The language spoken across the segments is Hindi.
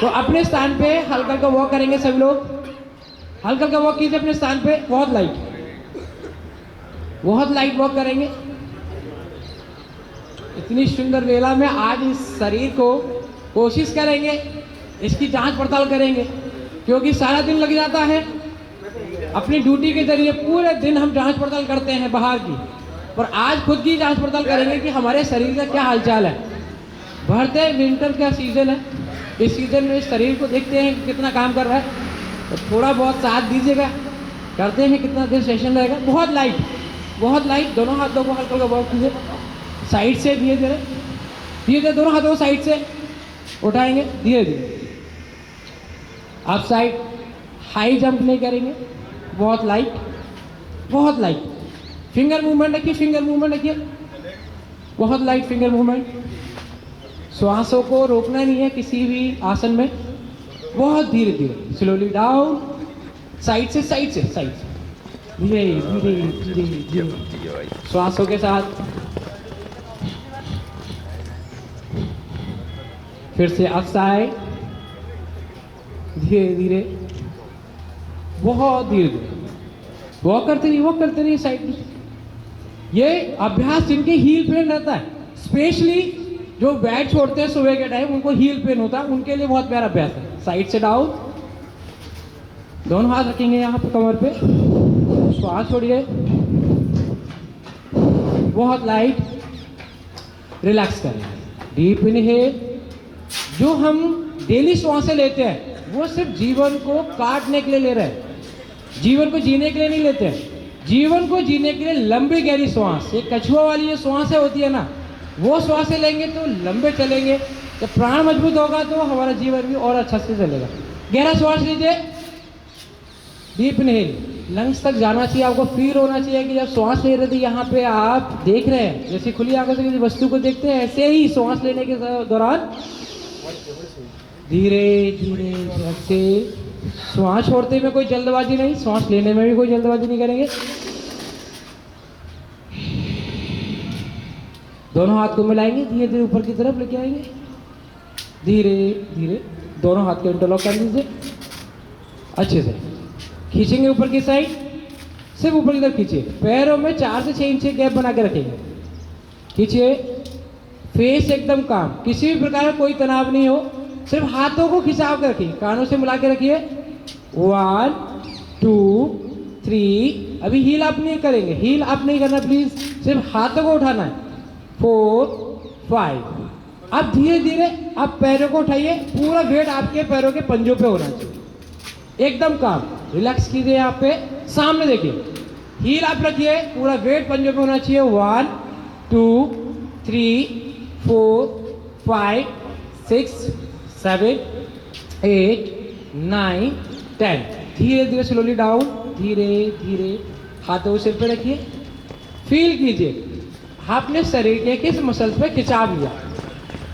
तो अपने स्थान पे हल्का हल्का वॉक करेंगे सब लोग, हल्का हल्का वॉक कीजिए अपने स्थान पे, बहुत लाइट वॉक करेंगे। इतनी सुंदर वेला में आज इस शरीर को कोशिश करेंगे, इसकी जांच पड़ताल करेंगे, क्योंकि सारा दिन लग जाता है अपनी ड्यूटी के जरिए, पूरे दिन हम जांच पड़ताल करते हैं बाहर की, पर आज खुद की जांच पड़ताल करेंगे कि हमारे शरीर का क्या हालचाल है। बढ़ते विंटर का सीजन है, इस सीजन में शरीर को देखते हैं कि कितना काम कर रहा है, तो थोड़ा बहुत साथ दीजिएगा, करते हैं कितना देर सेशन रहेगा। बहुत लाइट, दोनों हाथों को हल्का हल्का वॉक कीजिए, साइड से धीरे धीरे दोनों हाथों को साइड से उठाएंगे, धीरे धीरे आप साइड, हाई जंप नहीं करेंगे, बहुत लाइट फिंगर मूवमेंट रखिए, बहुत लाइट फिंगर मूवमेंट। श्वासों को रोकना नहीं है किसी भी आसन में, बहुत धीरे धीरे स्लोली डाउन, साइड से धीरे श्वासों के साथ। फिर से अप साइड, धीरे धीरे, बहुत धीरे धीरे वॉक करते रहिए साइड में। ये अभ्यास जिनके हील पेन रहता है, स्पेशली जो बेड छोड़ते हैं सुबह के टाइम, उनको हील पेन होता है, उनके लिए बहुत प्यारा अभ्यास है। साइड से डाउन, दोनों हाथ रखेंगे यहाँ पे कमर पे, श्वास छोड़िए, बहुत लाइट, रिलैक्स करें, डीप इनहेल। जो हम डेली श्वासें लेते हैं वो सिर्फ जीवन को काटने के लिए ले रहे हैं, जीवन को जीने के लिए नहीं लेते हैं। जीवन को जीने के लिए लंबी गहरी श्वास, ये कछुआ वाली जो श्वासें होती है ना, वो श्वासें लेंगे तो लंबे चलेंगे, जब प्राण मजबूत होगा तो हमारा जीवन भी और अच्छा से चलेगा। गहरा श्वास लीजिए, डीप इनहेल, लंग्स तक जाना चाहिए, आपको फील होना चाहिए कि जब श्वास ले रहे थे यहाँ पे आप देख रहे हैं, जैसे खुली आंखों से किसी वस्तु को देखते हैं, ऐसे ही श्वास लेने के दौरान धीरे धीरे से श्वास छोड़ते में कोई जल्दबाजी नहीं, श्वास लेने में भी कोई जल्दबाजी नहीं करेंगे। दोनों हाथ को मिलाएंगे, धीरे धीरे ऊपर की तरफ लेके आएंगे, धीरे धीरे दोनों हाथ को इंटरलॉक कर दीजिए, अच्छे से खींचेंगे ऊपर की साइड, सिर्फ ऊपर की तरफ खींचिए, पैरों में 4 से 6 इंच गैप बना के रखेंगे, खींचिए, फेस एकदम काम, किसी भी प्रकार का कोई तनाव नहीं हो, सिर्फ हाथों को खिंचाव कर रखिए, कानों से मिला के रखिए। 1 2 3, अभी हील अप नहीं करेंगे, हील अप नहीं करना प्लीज, सिर्फ हाथों को उठाना है। 4 5, अब धीरे धीरे आप पैरों को उठाइए, पूरा वेट आपके पैरों के पंजों पे होना चाहिए, एकदम काम, रिलैक्स कीजिए, यहाँ पे सामने देखिए, हील अप रखिए, पूरा वेट पंजों पे होना चाहिए। 1 2 3 4 5 6 7 8 9 10, धीरे धीरे स्लोली डाउन, धीरे धीरे हाथों को सिर पे रखिए, फील कीजिए आपने शरीर के किस मसल्स पे खिंचाव लिया।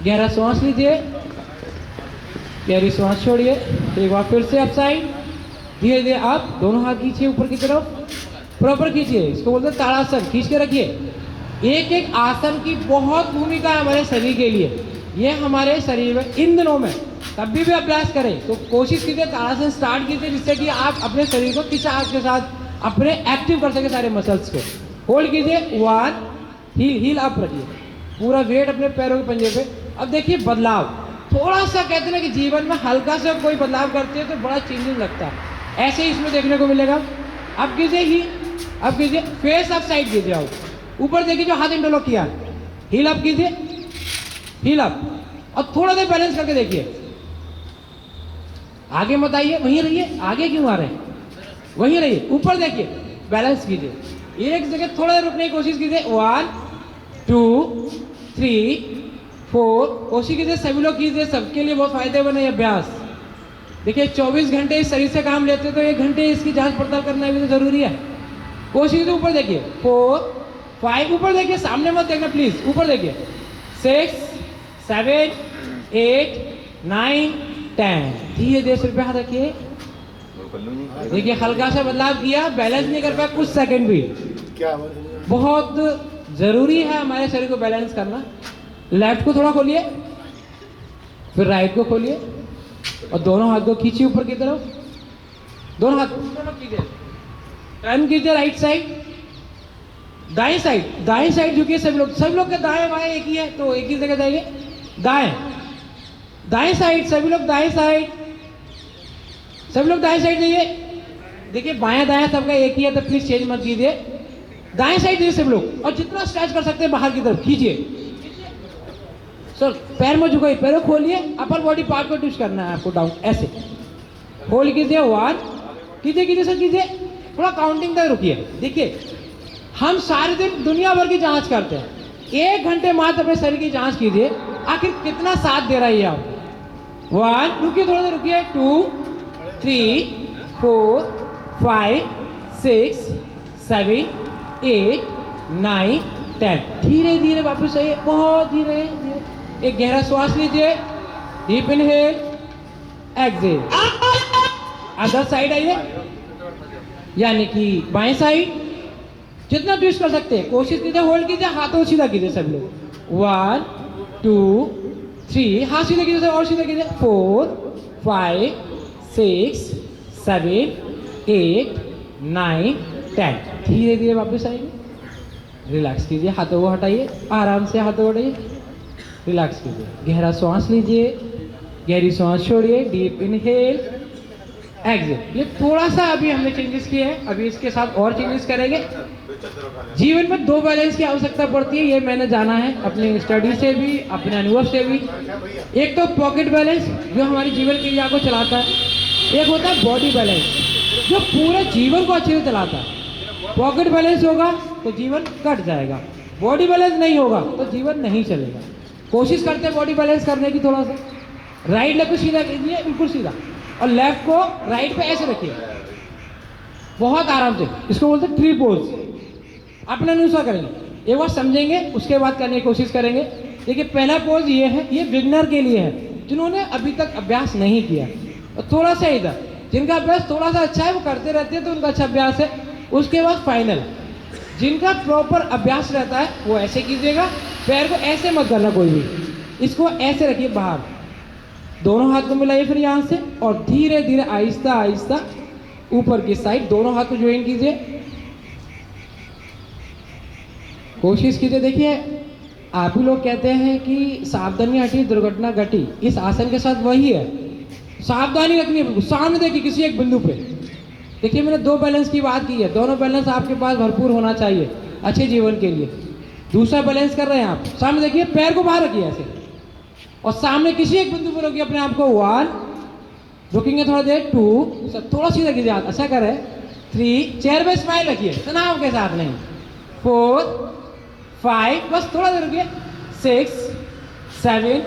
गहरा श्वास लीजिए, गहरी श्वास छोड़िए, एक बार फिर से अप साइड, धीरे धीरे आप दोनों हाथ खींचिए ऊपर की तरफ, प्रॉपर खींचिए, इसको बोलते हैं ताड़ासन, खींच के रखिए। एक एक आसन की बहुत भूमिका है हमारे शरीर के लिए, ये हमारे शरीर में इन दिनों में कभी भी अभ्यास करें तो कोशिश कीजिए ताड़ासन स्टार्ट कीजिए, जिससे कि आप अपने शरीर को खिंचाव के साथ अपने एक्टिव कर सके सारे मसल्स को। होल्ड कीजिए, 1, हील अप रखिए, पूरा वेट अपने पैरों के पंजे पे। अब देखिए बदलाव, थोड़ा सा कहते हैं ना कि जीवन में हल्का सा कोई बदलाव करते हैं तो बड़ा चेंजेस लगता है, ऐसे ही इसमें देखने को मिलेगा। अब कीजिए हील, अब कीजिए फेस अप साइड कीजिए, आओ ऊपर देखिए जो हाथ इंटरलॉक किया, हील अप कीजिए, हील अप, और थोड़ा देर बैलेंस करके देखिए, आगे मत आइए, वहीं रहिए, आगे क्यों आ रहे हैं, वहीं रहिए, ऊपर देखिए, बैलेंस कीजिए, एक जगह थोड़ा देर रुकने की कोशिश कीजिए। 1 2 3 4, कोशिश कीजिए सभी लोग कीजिए, सबके लिए बहुत फायदेमंद है अभ्यास। देखिए 24 घंटे इस शरीर से काम लेते तो 1 घंटे इसकी जांच पड़ताल करना भी तो जरूरी है। कोशिश कीजिए, ऊपर देखिए, 4 5, ऊपर देखिए, सामने मत देखना प्लीज, ऊपर देखिए, 6 7 8 9 10, धीरे धीरे सिर पे हाथ रखिए, देखिए हल्का सा बदलाव किया, बैलेंस नहीं कर पाया कुछ सेकंड भी, बहुत जरूरी है हमारे शरीर को बैलेंस करना। लेफ्ट को थोड़ा खोलिए, फिर राइट को खोलिए, और दोनों हाथ को खींचिए ऊपर की तरफ, दोनों हाथ दोनों कीजिए, टर्न कीजिए राइट साइड, दाएं साइड झुकिए। सभी लोग के दाएं बाएं एक ही है, तो एक ही जगह जाइए। दाएं साइड, सभी लोग दाएं साइड जाइए। देखिए बायां दायां सबका एक ही है, तो प्लीज चेंज मत कीजिए। दाएं साइड जाइए सब लोग, और जितना स्ट्रेच कर सकते हैं बाहर की तरफ खींचिए। सर पैर में झुकाइए, पैरों खोलिए, अपर बॉडी पार्ट को ट्विस्ट करना है आपको डाउन, ऐसे होल्ड कीजिए। 1 कीजिए सर कीजिए, थोड़ा काउंटिंग तक रुकिए। देखिए हम सारे दिन दुनिया भर की जांच करते हैं, 1 घंटे मात्र अपने शरीर की जांच कीजिए, आखिर कितना साथ दे रहा है आप। 1 रुकिए, थोड़ा सा रुकिए। 2 3 4 5 6 7 8 9 10। धीरे धीरे वापस आइए, बहुत धीरे धीरे। एक गहरा श्वास लीजिए, deep inhale, exhale. Other side आइए, यानी कि बाएं साइड, जितना ट्विस्ट कर सकते हैं कोशिश कीजिए, होल्ड कीजिए, हाथों सीधा कीजिए सब लोग। 1 2 3, हाथ सीधा कीजिए सर, और सीधा कीजिए। 4 5 6 7 8 9 10। धीरे धीरे वापस आइए, रिलैक्स कीजिए, हाथों को हटाइए, आराम से हाथों को हटाइए, रिलैक्स कीजिए। गहरा श्वास लीजिए, गहरी श्वास छोड़िए, डीप इनहेल, एक्सहेल। ये थोड़ा सा अभी हमने चेंजेस किए हैं, अभी इसके साथ और चेंजेस करेंगे। जीवन में 2 बैलेंस की आवश्यकता पड़ती है, ये मैंने जाना है अपने स्टडी से भी, अपने अनुभव से भी। एक तो पॉकेट बैलेंस जो हमारी जीवन क्रिया को चलाता है, एक होता है बॉडी बैलेंस जो पूरे जीवन को अच्छे से चलाता है। पॉकेट बैलेंस होगा तो जीवन कट जाएगा, बॉडी बैलेंस नहीं होगा तो जीवन नहीं चलेगा। कोशिश करते हैं बॉडी बैलेंस करने की, थोड़ा सा राइट लेग को सीधा कीजिए, बिल्कुल सीधा, और लेफ्ट को राइट पे ऐसे रखिए, बहुत आराम से। इसको बोलते हैं ट्री पोज। अपने अनुसार करेंगे, एक बार समझेंगे, उसके बाद करने की कोशिश करेंगे। देखिए पहला पोज ये है, ये बिगनर के लिए है, जिन्होंने अभी तक अभ्यास नहीं किया। और थोड़ा सा इधर, जिनका अभ्यास थोड़ा सा अच्छा है वो करते रहते हैं तो उनका अच्छा अभ्यास है। उसके बाद फाइनल, जिनका प्रॉपर अभ्यास रहता है वो ऐसे कीजिएगा, पैर को ऐसे मत करना कोई भी, इसको ऐसे रखिए बाहर, दोनों हाथ को मिलाइए फिर यहाँ से, और धीरे धीरे आहिस्ता आहिस्ता ऊपर की साइड दोनों हाथ को ज्वाइन कीजिए, कोशिश कीजिए। देखिए आप ही लोग कहते हैं कि सावधानी हटी दुर्घटना घटी, इस आसन के साथ वही है, सावधानी रखनी है बिल्कुल। सामने देखिए किसी एक बिंदु पे, देखिए मैंने 2 बैलेंस की बात की है, दोनों बैलेंस आपके पास भरपूर होना चाहिए अच्छे जीवन के लिए। दूसरा बैलेंस कर रहे हैं आप, सामने देखिए, पैर को बाहर रखिए ऐसे, और सामने किसी एक बिंदु पर रोकिए अपने आप को। 1 रुकेंगे थोड़ा देर, 2 सब थोड़ा सीधा कीजिए हाथ, अच्छा करें। 3 चेयर पे स्माइल रखिए, तनाव के साथ नहीं। 4 5 बस थोड़ा देर रुकिए। 6 7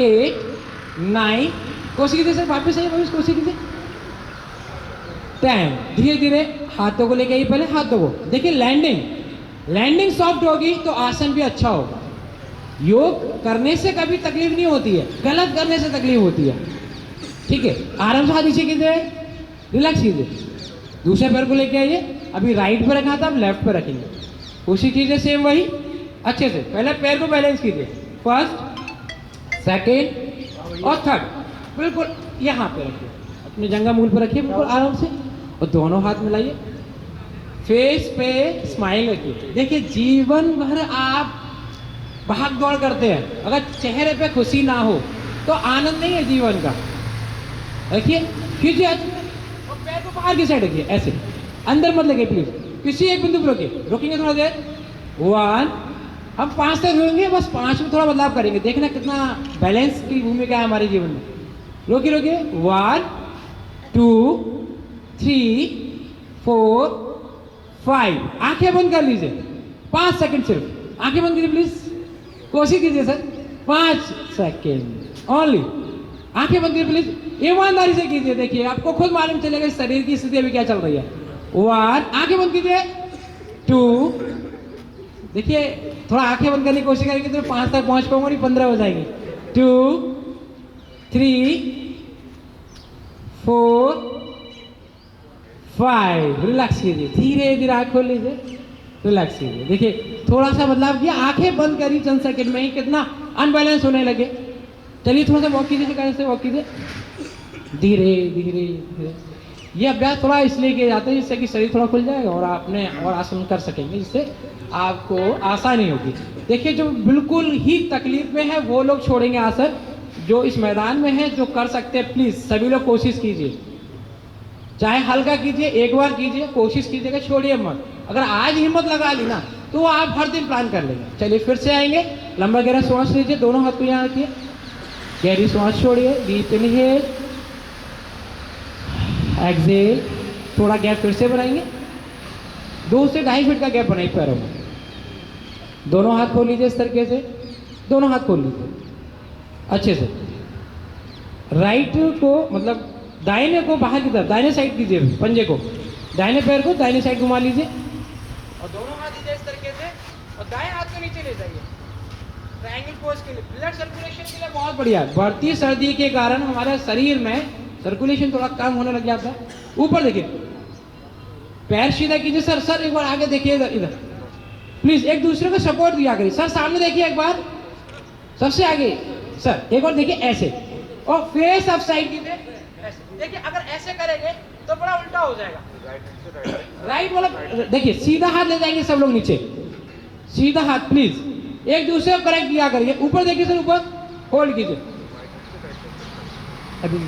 8 9 कोशिश कीजिए सर, वापस आइए, वापस कोशिश कीजिए। 10 धीरे धीरे हाथों को लेके आइए, पहले हाथों को देखिए, लैंडिंग सॉफ्ट होगी तो आसन भी अच्छा होगा। योग करने से कभी तकलीफ नहीं होती है, गलत करने से तकलीफ होती है। ठीक है, आराम से हाथ नीचे कीजिए, रिलैक्स कीजिए। दूसरे पैर को लेके आइए, अभी राइट पे रखा था, अब लेफ्ट पे रखेंगे, कोशिश कीजिए सेम वही अच्छे से। पहले पैर को बैलेंस कीजिए, फर्स्ट सेकेंड और थर्ड, बिल्कुल यहाँ पे रखिए, अपने जंघा मूल पर रखिए बिल्कुल आराम से, और दोनों हाथ मिलाइए, फेस पे स्माइल रखिए। देखिए जीवन भर आप भाग दौड़ करते हैं, अगर चेहरे पे खुशी ना हो तो आनंद नहीं है जीवन का। रखिए, खींचिए और पैर को बाहर की साइड रखिए, ऐसे अंदर मत लगे प्लीज, किसी एक बिंदु पर रोकिए, रोकेंगे थोड़ा देर। 1 हम 5 तक रोकेंगे, बस 5 में थोड़ा बदलाव करेंगे, देखना कितना बैलेंस की भूमिका है हमारे जीवन में। रोकिए 1 2 3 4 5 आंखें बंद कर लीजिए, 5 सेकंड सिर्फ, आंखें बंद कीजिए प्लीज, कोशिश कीजिए सर, 5 सेकंड ओनली, आंखें बंद कीजिए प्लीज, ईमानदारी से कीजिए। देखिए आपको खुद मालूम चलेगा शरीर की स्थिति अभी क्या चल रही है। 1 आंखें बंद कीजिए, 2 देखिए थोड़ा आंखें बंद करने की कोशिश करेंगे तो 5 तक पहुंच पाऊंगा नहीं, 15 हो जाएंगे। 2 3 4 5 रिलैक्स कीजिए, धीरे धीरे आँख खोल लीजिए, रिलैक्स कीजिए। देखिए थोड़ा सा बदलाव किया, आंखें बंद करी चंद सेकंड में ही कितना अनबैलेंस होने लगे। चलिए थोड़ा सा वॉक कीजिए, से वॉक कीजिए, धीरे धीरे धीरे। ये अभ्यास थोड़ा इसलिए किया जाता है जिससे कि शरीर थोड़ा खुल जाएगा और आपने और आसन कर सकेंगे, जिससे आपको आसानी होगी। देखिए जो बिल्कुल ही तकलीफ में है वो लोग छोड़ेंगे आसन, जो इस मैदान में है जो कर सकते हैं प्लीज सभी लोग कोशिश कीजिए, चाहे हल्का कीजिए, एक बार कीजिए, कोशिश कीजिएगा, छोड़िए मत। अगर आज हिम्मत लगा ली ना तो आप हर दिन प्लान कर लेंगे। चलिए फिर से आएंगे, लंबा गहरा श्वास लीजिए, दोनों हाथ को यहाँ रखिए, गहरी श्वास छोड़िए, डीप इनहेल, एक्सहेल, थोड़ा गैप फिर से बनाएंगे, 2 से 2.5 फीट का गैप बनाइए पैरों में। दोनों हाथ खोल लीजिए इस तरीके से, दोनों हाथ खोल लीजिए अच्छे से। राइट को मतलब दाहिने को बाहर की तरफ, दाहिने साइड कीजिए, पंजे को, दाहिने पैर को दाहिने साइड घुमा लीजिए और दोनों हाथ दीजिए इस तरीके से और दाएं हाथ को नीचे ले जाइए। ट्रायंगल पोज के लिए, ब्लड सर्कुलेशन के लिए बहुत बढ़िया। बढ़ती सर्दी के कारण हमारे शरीर में सर्कुलेशन थोड़ा कम होने लग जाता है। ऊपर देखिए, पैर सीधा कीजिए। सर सर एक बार आगे देखिए, इधर इधर प्लीज, एक दूसरे को सपोर्ट दिया करिए। सर सामने देखिए एक बार, सबसे आगे सर एक बार देखिए ऐसे, और फेस अप साइड कीजिए ऐसे। देखिए अगर ऐसे करेंगे तो बड़ा उल्टा हो जाएगा। राइट वाला देखिए, सीधा हाथ ले जाएंगे सब लोग नीचे, सीधा हाथ प्लीज, एक दूसरे को करेक्ट दिया करिए। ऊपर देखिए सर, ऊपर होल्ड कीजिए, अभी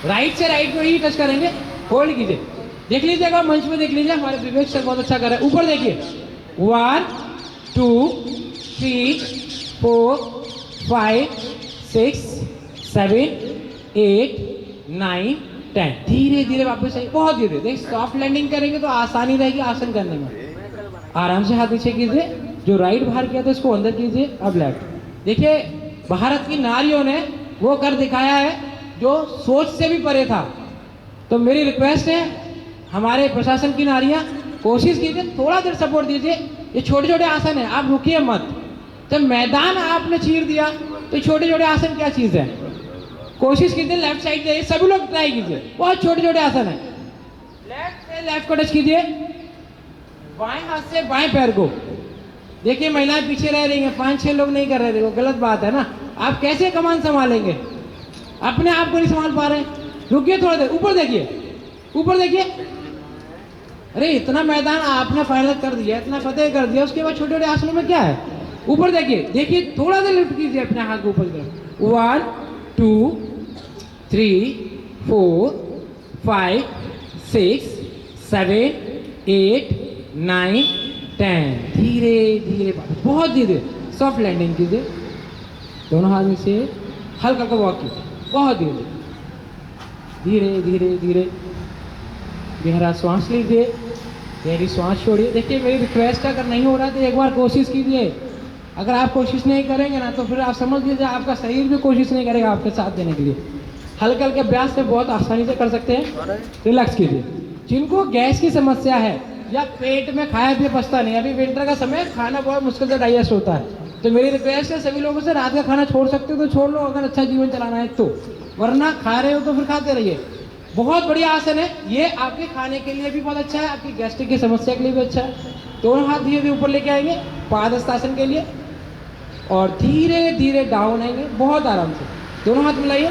राइट से राइट को ही टच करेंगे, होल्ड कीजिए। देख लीजिएगा मंच में, देख लीजिए हमारे विवेक सर बहुत अच्छा कर रहे हैं। ऊपर देखिए, 1 2 3 4 5 6 7 8 9 10। धीरे धीरे वापस आइए, बहुत धीरे। देख सॉफ्ट लैंडिंग करेंगे तो आसानी रहेगी आसन करने में। आराम से हाथ पीछे कीजिए, जो राइट बाहर किया था इसको अंदर कीजिए, अब लेफ्ट। देखिए भारत की नारियों ने वो कर दिखाया है जो सोच से भी परे था। तो मेरी रिक्वेस्ट है हमारे प्रशासन की नारियां, कोशिश कीजिए, थोड़ा देर सपोर्ट दीजिए। ये छोटे छोटे आसन है, आप रुकिए मत। जब मैदान आपने चीर दिया तो छोटे छोटे आसन क्या चीज है, कोशिश कीजिए लेफ्ट साइड जाइए, सभी लोग ट्राई कीजिए, बहुत छोटे छोटे आसन है। लेफ्ट से लेफ्ट को टच कीजिए, बाएं हाथ से बाएं पैर को। देखिए महिलाएं पीछे रह रही हैं, 5-6 लोग नहीं कर रहे थे, वो गलत बात है ना। आप कैसे कमान संभालेंगे, अपने आप को नहीं संभाल पा रहे। रुकिए थोड़ा देर, ऊपर देखिए, ऊपर देखिए। अरे इतना मैदान आपने फाइनल कर दिया, इतना फतेह कर दिया, उसके बाद छोटे छोटे आसनों में क्या है। ऊपर देखिए, देखिए थोड़ा देर लिफ्ट कीजिए अपने हाथ को ऊपर की तरफ। 1 2 3 4 5 6 7 8 9 10। धीरे धीरे, बहुत धीरे, सॉफ्ट लैंडिंग कीजिए। दोनों हाथ में से हल्का हल्का वॉक कीजिए, बहुत धीरे धीरे धीरे धीरे। गहरा श्वास लीजिए, गहरी श्वास छोड़िए। देखिए मेरी रिक्वेस्ट है, अगर नहीं हो रहा तो एक बार कोशिश कीजिए। अगर आप कोशिश नहीं करेंगे ना तो फिर आप समझ लीजिए आपका शरीर भी कोशिश नहीं करेगा आपके साथ देने के लिए। हल्के हल्के अभ्यास से बहुत आसानी से कर सकते हैं। रिलैक्स कीजिए। जिनको गैस की समस्या है या पेट में खाया पिया पचता नहीं, अभी विंटर का समय, खाना बहुत मुश्किल से डाइजेस्ट होता है, तो मेरी रिक्वेस्ट है सभी लोगों से, रात का खाना छोड़ सकते हो तो छोड़ लो, अगर अच्छा जीवन चलाना है तो, वरना खा रहे हो तो फिर खाते रहिए। बहुत बढ़िया आसन है ये, आपके खाने के लिए भी बहुत अच्छा है, आपकी गैस्ट्रिक की समस्या के लिए भी अच्छा है। दोनों हाथ धीरे धीरे ऊपर लेके आएंगे पादहस्तासन के लिए और धीरे धीरे डाउन आएंगे, बहुत आराम से। दोनों हाथ मिलाइए।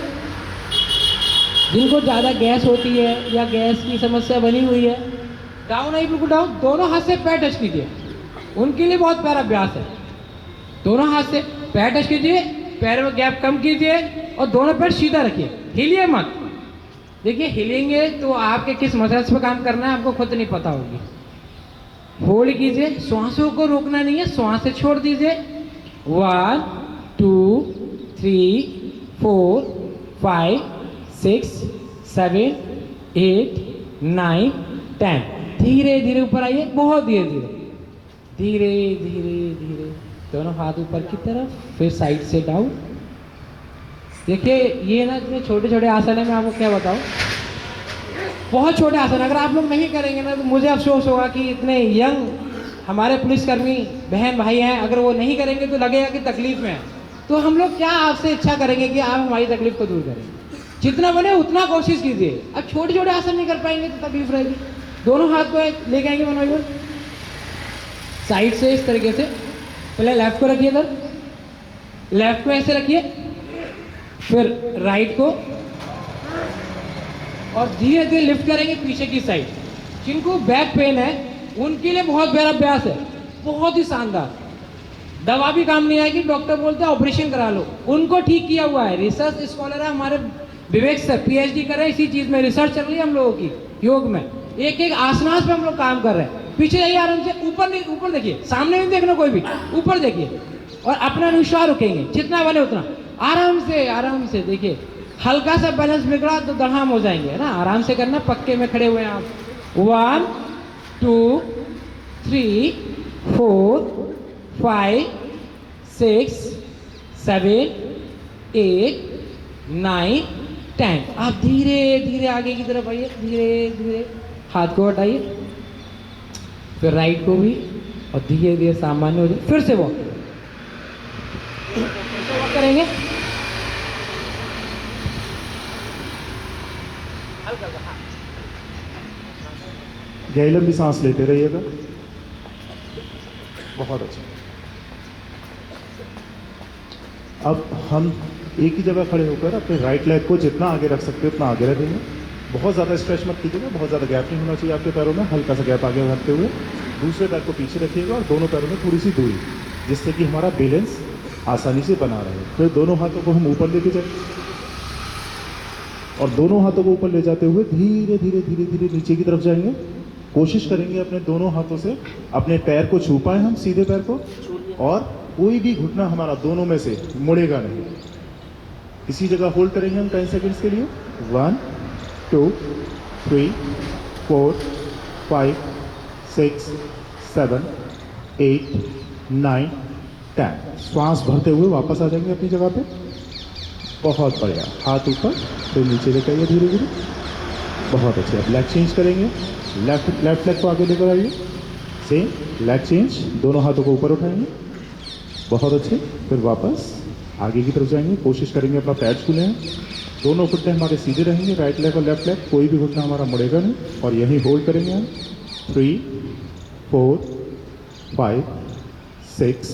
जिनको ज़्यादा गैस होती है या गैस की समस्या बनी हुई है, डाउन आइए, बिल्कुल डाउन। दोनों हाथ से पैर टच कीजिए, उनके लिए बहुत प्यारा अभ्यास है। दोनों हाथ से पैर टच कीजिए, पैर में गैप कम कीजिए और दोनों पैर सीधा रखिए, हिलिए मत। देखिए हिलेंगे तो आपके किस मसल्स पे काम करना है आपको खुद नहीं पता होगी। होल्ड कीजिए, श्वासों को रोकना नहीं है, श्वास से छोड़ दीजिए। 1 2 3 4 5 6 7 8 9 10। धीरे धीरे ऊपर आइए, बहुत धीरे धीरे धीरे धीरे धीरे। दोनों हाथ ऊपर की तरफ, फिर साइड से डाउन। देखिए ये ना इतने छोटे छोटे आसन है, मैं आपको क्या बताऊं, बहुत छोटे आसन। अगर आप लोग नहीं करेंगे ना तो मुझे अफसोस होगा कि इतने यंग हमारे पुलिसकर्मी बहन भाई हैं, अगर वो नहीं करेंगे तो लगेगा कि तकलीफ में है। तो हम लोग क्या आपसे इच्छा करेंगे कि आप हमारी तकलीफ को दूर करें। जितना बने उतना कोशिश कीजिए। अब छोटे छोटे आसन नहीं कर पाएंगे तो तकलीफ रहेगी। दोनों हाथ को लेके आएंगे मनोज साइड से इस तरीके से। पहले लेफ्ट को रखिए इधर, लेफ्ट को ऐसे रखिए, फिर राइट को और धीरे धीरे लिफ्ट करेंगे पीछे की साइड। जिनको बैक पेन है उनके लिए बहुत बड़ा अभ्यास है, बहुत ही शानदार। दवा भी काम नहीं आएगी, डॉक्टर बोलते हैं ऑपरेशन करा लो, उनको ठीक किया हुआ है। रिसर्च स्कॉलर है हमारे विवेक सर, पीएचडी कर रहे हैं इसी चीज में, रिसर्च चल रही है हम लोगों की योग में। एक एक आसनास पे हम लोग काम कर रहे हैं। पीछे जाइए आराम से, ऊपर नहीं, ऊपर देखिए, सामने नहीं देखना कोई भी, ऊपर देखिए और अपना अनुसार रुकेंगे, जितना बने उतना आराम से देखिए। हल्का सा बैलेंस बिगड़ा तो दड़ाम हो जाएंगे ना, आराम से करना, पक्के में खड़े हुए हैं आप। 1 2 3 4 5 6 7 8 9 10। आप धीरे धीरे आगे की तरफ आइए, धीरे धीरे हाथ को हटाइए, फिर राइट को भी, और धीरे धीरे सामान्य हो जाए। फिर से वॉक करेंगे, गहरी लंबी सांस लेते रहिएगा। बहुत अच्छा। अब हम एक ही जगह खड़े होकर अपने राइट लेग को जितना आगे रख सकते हो उतना आगे रखेंगे। बहुत ज़्यादा स्ट्रेच मत कीजिएगा, बहुत ज़्यादा गैप नहीं होना चाहिए आपके पैरों में। हल्का सा गैप आगे रखते हुए दूसरे पैर को पीछे रखिएगा और दोनों पैरों में थोड़ी सी दूरी, जिससे कि हमारा बैलेंस आसानी से बना रहे। फिर दोनों हाथों को हम ऊपर लेके जाए और दोनों हाथों को ऊपर ले जाते हुए धीरे धीरे धीरे धीरे नीचे की तरफ जाएंगे। कोशिश करेंगे अपने दोनों हाथों से अपने पैर को छू पाए हम, सीधे पैर को, और कोई भी घुटना हमारा दोनों में से मुड़ेगा नहीं। इसी जगह होल्ड करेंगे हम 10 सेकंड्स के लिए। 1 2 3 4 5 6 7 8 9 10। श्वास भरते हुए वापस आ जाएंगे अपनी जगह पे। बहुत बढ़िया। हाथ ऊपर, फिर नीचे लेकर आइए धीरे धीरे। बहुत अच्छे। अब लेग चेंज करेंगे, लेफ्ट लेग को आगे लेकर आइए। सेम लेग चेंज, दोनों हाथों को ऊपर उठाएंगे। बहुत अच्छे। फिर वापस आगे की तरफ जाएंगे। कोशिश करेंगे अपना पैर छूने, दोनों घुटने हमारे सीधे रहेंगे, राइट लेग और लेफ्ट लेग, कोई भी घुटना हमारा मुड़ेगा नहीं। और यहीं होल्ड करेंगे हम। 3 4 5 6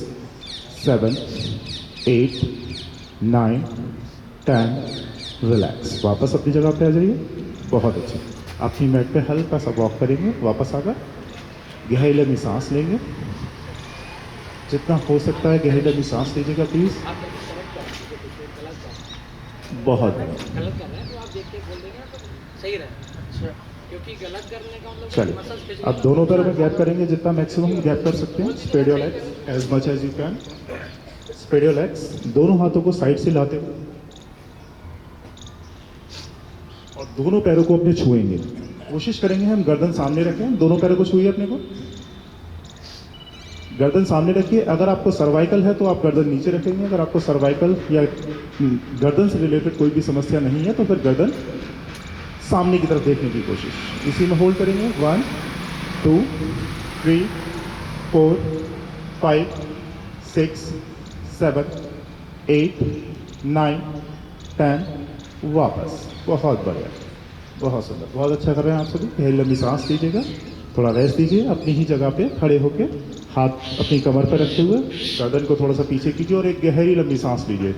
7 8 9 10। रिलैक्स। वापस अपनी जगह पे आ जाइए। बहुत अच्छे। अपनी मैट पे हल्का सा वॉक करेंगे, वापस आकर गहरी लंबी सांस लेंगे। जितना हो सकता है गहरी लंबी सांस लीजिएगा प्लीज। बहुत गलत कर रहे हैं तो आप देख के बोल देंगे ना तो सही रहे। अच्छा, क्योंकि गलत करने का मतलब चलिए, अब दोनों पैरों में गैप करेंगे, जितना मैक्सिमम गैप कर सकते हैं। Spread your legs as much as you can. Spread your legs. दोनों हाथों को साइड से लाते हुए और दोनों पैरों को अपने छुएंगे। कोशिश करेंगे हम गर्दन सामने रखें, दोनों पैरों को छुइए अपने को। गर्दन सामने रखिए। अगर आपको सर्वाइकल है तो आप गर्दन नीचे रखेंगे। अगर आपको सर्वाइकल या गर्दन से रिलेटेड कोई भी समस्या नहीं है तो फिर गर्दन सामने की तरफ देखने की कोशिश। इसी में होल्ड करेंगे। 1 2 3 4 5 6 7 8 9 10। वापस। बहुत बढ़िया, बहुत सुंदर, बहुत अच्छा कर रहे हैं आप सभी। गहरी लंबी सांस लीजिएगा, थोड़ा रेस्ट दीजिए अपनी ही जगह पे खड़े होके, हाथ अपनी कमर पर रखते हुए गर्दन को थोड़ा सा पीछे कीजिए और एक गहरी लंबी सांस लीजिए।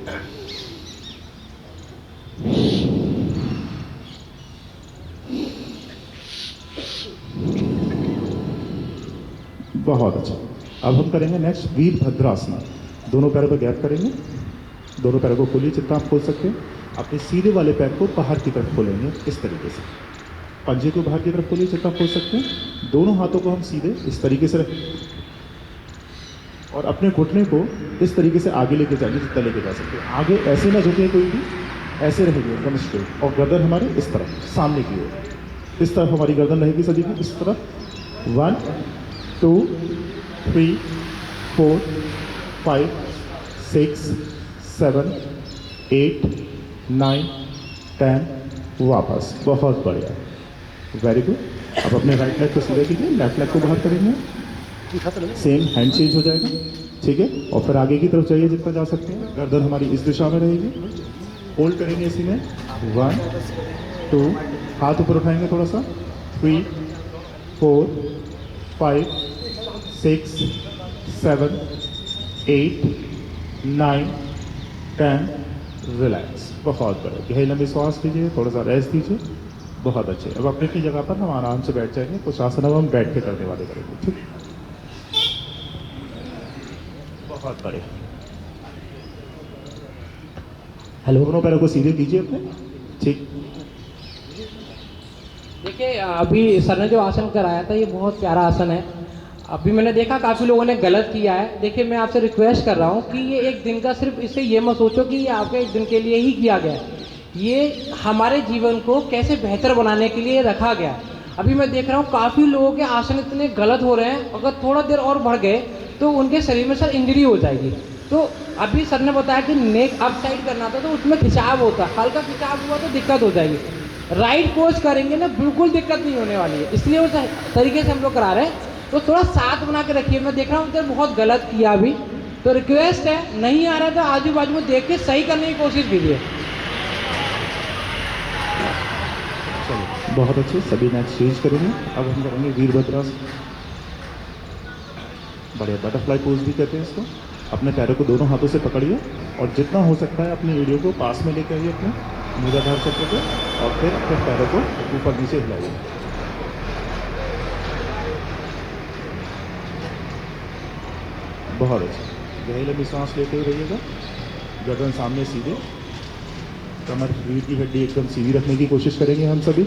बहुत अच्छा। अब हम करेंगे नेक्स्ट वीरभद्रासन। दोनों पैरों पर गैप करेंगे, दोनों पैरों को खोलिए जितना आप खोल सकते हैं। अपने सीधे वाले पैर को बाहर की तरफ खोलेंगे इस तरीके से। पंजे को बाहर की तरफ खोलिए जितना खोल सकते हैं। दोनों हाथों को हम सीधे इस तरीके से रखें और अपने घुटने को इस तरीके से आगे लेके जाइए जितना लेके जा सकते हैं। आगे ऐसे ना झुके कोई भी, ऐसे रहेंगे एकदम स्ट्रेट। और गर्दन हमारे इस तरफ सामने की ओर, इस तरफ हमारी गर्दन रहेगी सभी की, इस तरफ। 1 2 3 4 5 6 7 8 9 10। वापस। बहुत बढ़िया, वेरी गुड। अब अपने राइट लेग को सीधे कीजिए, लेफ्ट लेग को बाहर करेंगे। सेम हैंड चेंज हो जाएगा, ठीक है। और फिर आगे की तरफ जाइए जितना जा सकते हैं। गर्दन हमारी इस दिशा में रहेगी। होल्ड करेंगे इसी में। 1 2, हाथ ऊपर उठाएंगे थोड़ा सा। 3 4 5 6 7 8 9 10। रिलैक्स। बहुत बढ़िया। गहरी लंबी सांस लीजिए, थोड़ा सा रेस्ट दीजिए। बहुत अच्छे। अब अपनी अपनी जगह पर हम आराम से बैठ जाएंगे। कुछ आसन अब हम बैठ के करने वाले करेंगे, ठीक। बहुत बढ़िया। हेलो। दोनों पैरों को सीधे कीजिए अपने, ठीक। देखिए अभी सर ने जो आसन कराया था ये बहुत प्यारा आसन है। अभी मैंने देखा काफ़ी लोगों ने गलत किया है। देखिए मैं आपसे रिक्वेस्ट कर रहा हूँ कि ये एक दिन का सिर्फ इससे ये मत सोचो कि ये आपके एक दिन के लिए ही किया गया है। ये हमारे जीवन को कैसे बेहतर बनाने के लिए रखा गया है। अभी मैं देख रहा हूँ काफ़ी लोगों के आसन इतने गलत हो रहे हैं, अगर थोड़ा देर और बढ़ गए तो उनके शरीर में सर इंजरी हो जाएगी। तो अभी सर ने बताया कि नेक अप साइड करना था तो उसमें खिंचाव होता है, हल्का खिंचाव हुआ तो दिक्कत हो जाएगी। राइट पोज करेंगे ना बिल्कुल दिक्कत नहीं होने वाली है, इसलिए उस तरीके से हम लोग करा रहे हैं। तो थोड़ा साथ बना के रखिए। मैं देख रहा हूँ उधर बहुत गलत किया अभी, तो रिक्वेस्ट है नहीं आ रहा था आजू बाजू में देख के सही करने की कोशिश कीजिए। चलिए बहुत अच्छे। सभी नेक्स्ट चेंज करेंगे। अब हम करेंगे वीरभद्रासन। बढ़िया, बटरफ्लाई पोज भी कहते हैं इसको। अपने पैरों को दोनों हाथों से पकड़िए और जितना हो सकता है अपनी एड़ियों को पास में लेकर आइए अपने मूलाधार चक्र को, और फिर अपने पैरों को ऊपर नीचे हिलाइए। बहुत अच्छा। गहरी लंबी सांस लेते हुए रहिएगा। गर्दन सामने सीधे, कमर रीढ़ की हड्डी एकदम सीधी रखने की कोशिश करेंगे हम सभी।